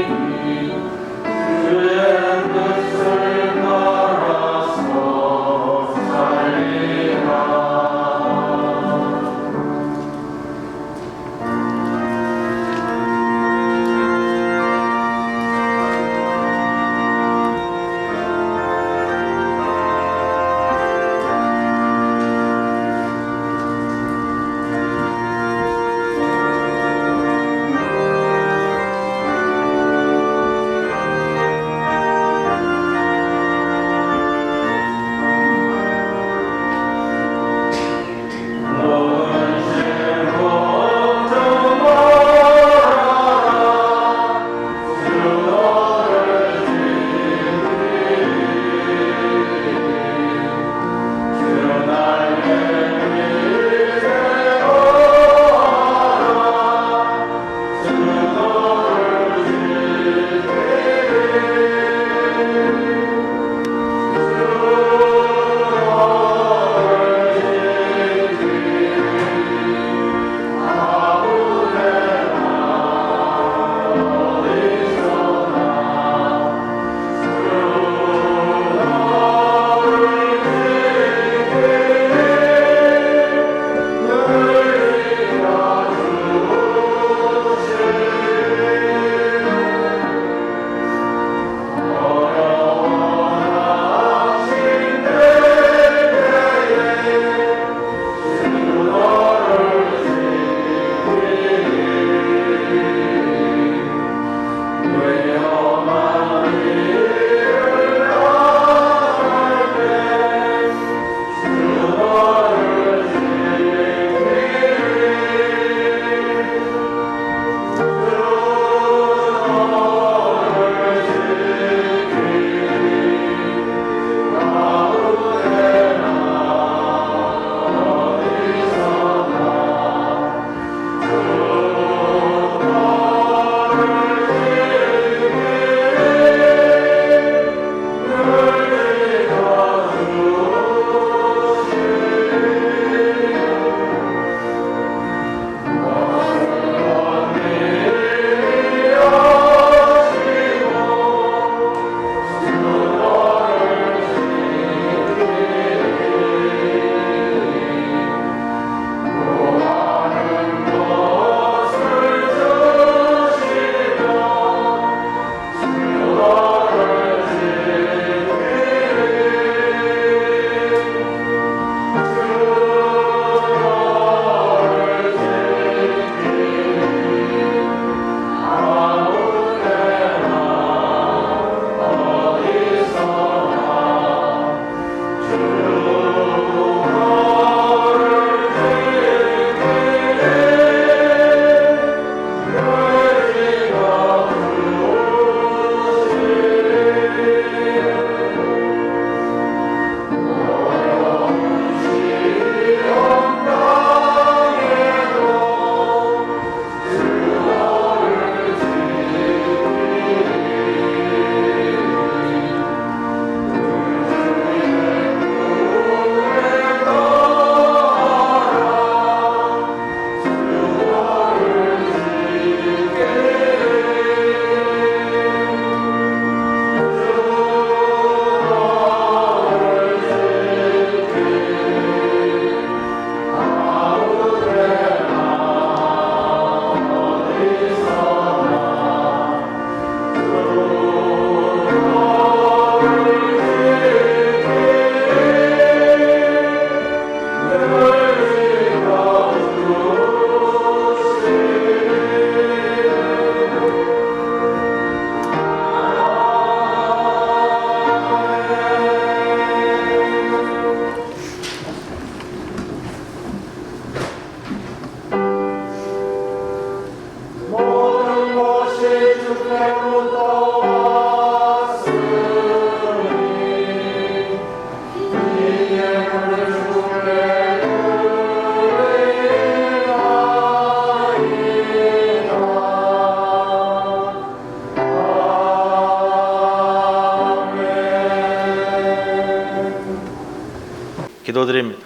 기도드립니다.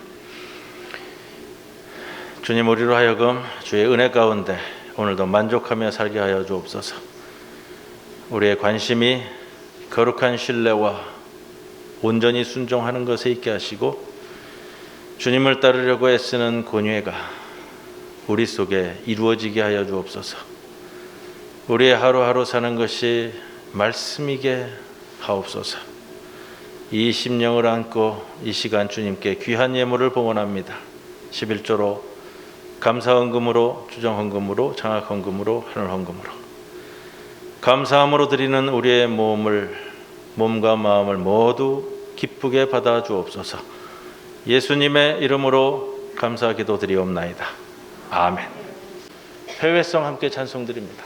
주님, 우리로 하여금 주의 은혜 가운데 오늘도 만족하며 살게 하여 주옵소서. 우리의 관심이 거룩한 신뢰와 온전히 순종하는 것에 있게 하시고, 주님을 따르려고 애쓰는 권유회가 우리 속에 이루어지게 하여 주옵소서. 우리의 하루하루 사는 것이 말씀이게 하옵소서. 이 심령을 안고 이 시간 주님께 귀한 예물을 봉헌합니다. 11조로, 감사헌금으로, 주정헌금으로, 장학헌금으로, 하늘헌금으로 감사함으로 드리는 우리의 몸과 마음을 모두 기쁘게 받아 주옵소서. 예수님의 이름으로 감사 기도드리옵나이다. 아멘. 회외성 함께 찬송드립니다.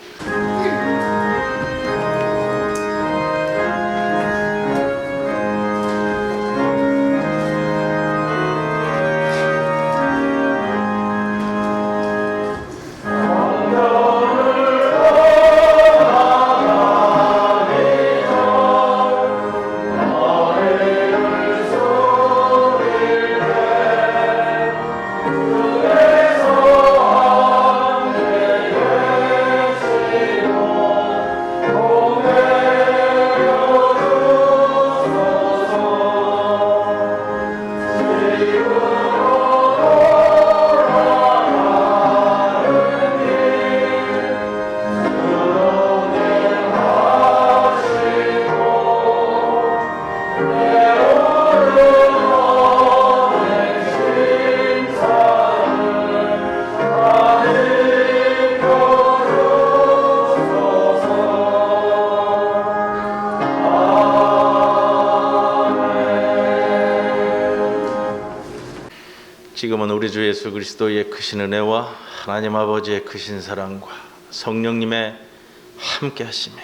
지금은 우리 주 예수 그리스도의 크신 은혜와 하나님 아버지의 크신 사랑과 성령님의 함께 하심에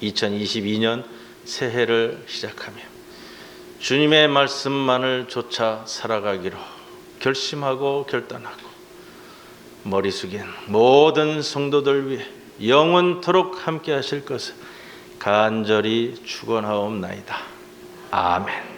2022년 새해를 시작하며 주님의 말씀만을 좇아 살아가기로 결심하고 결단하고 머리 숙인 모든 성도들 위해 영원토록 함께 하실 것을 간절히 축원하옵나이다. 아멘.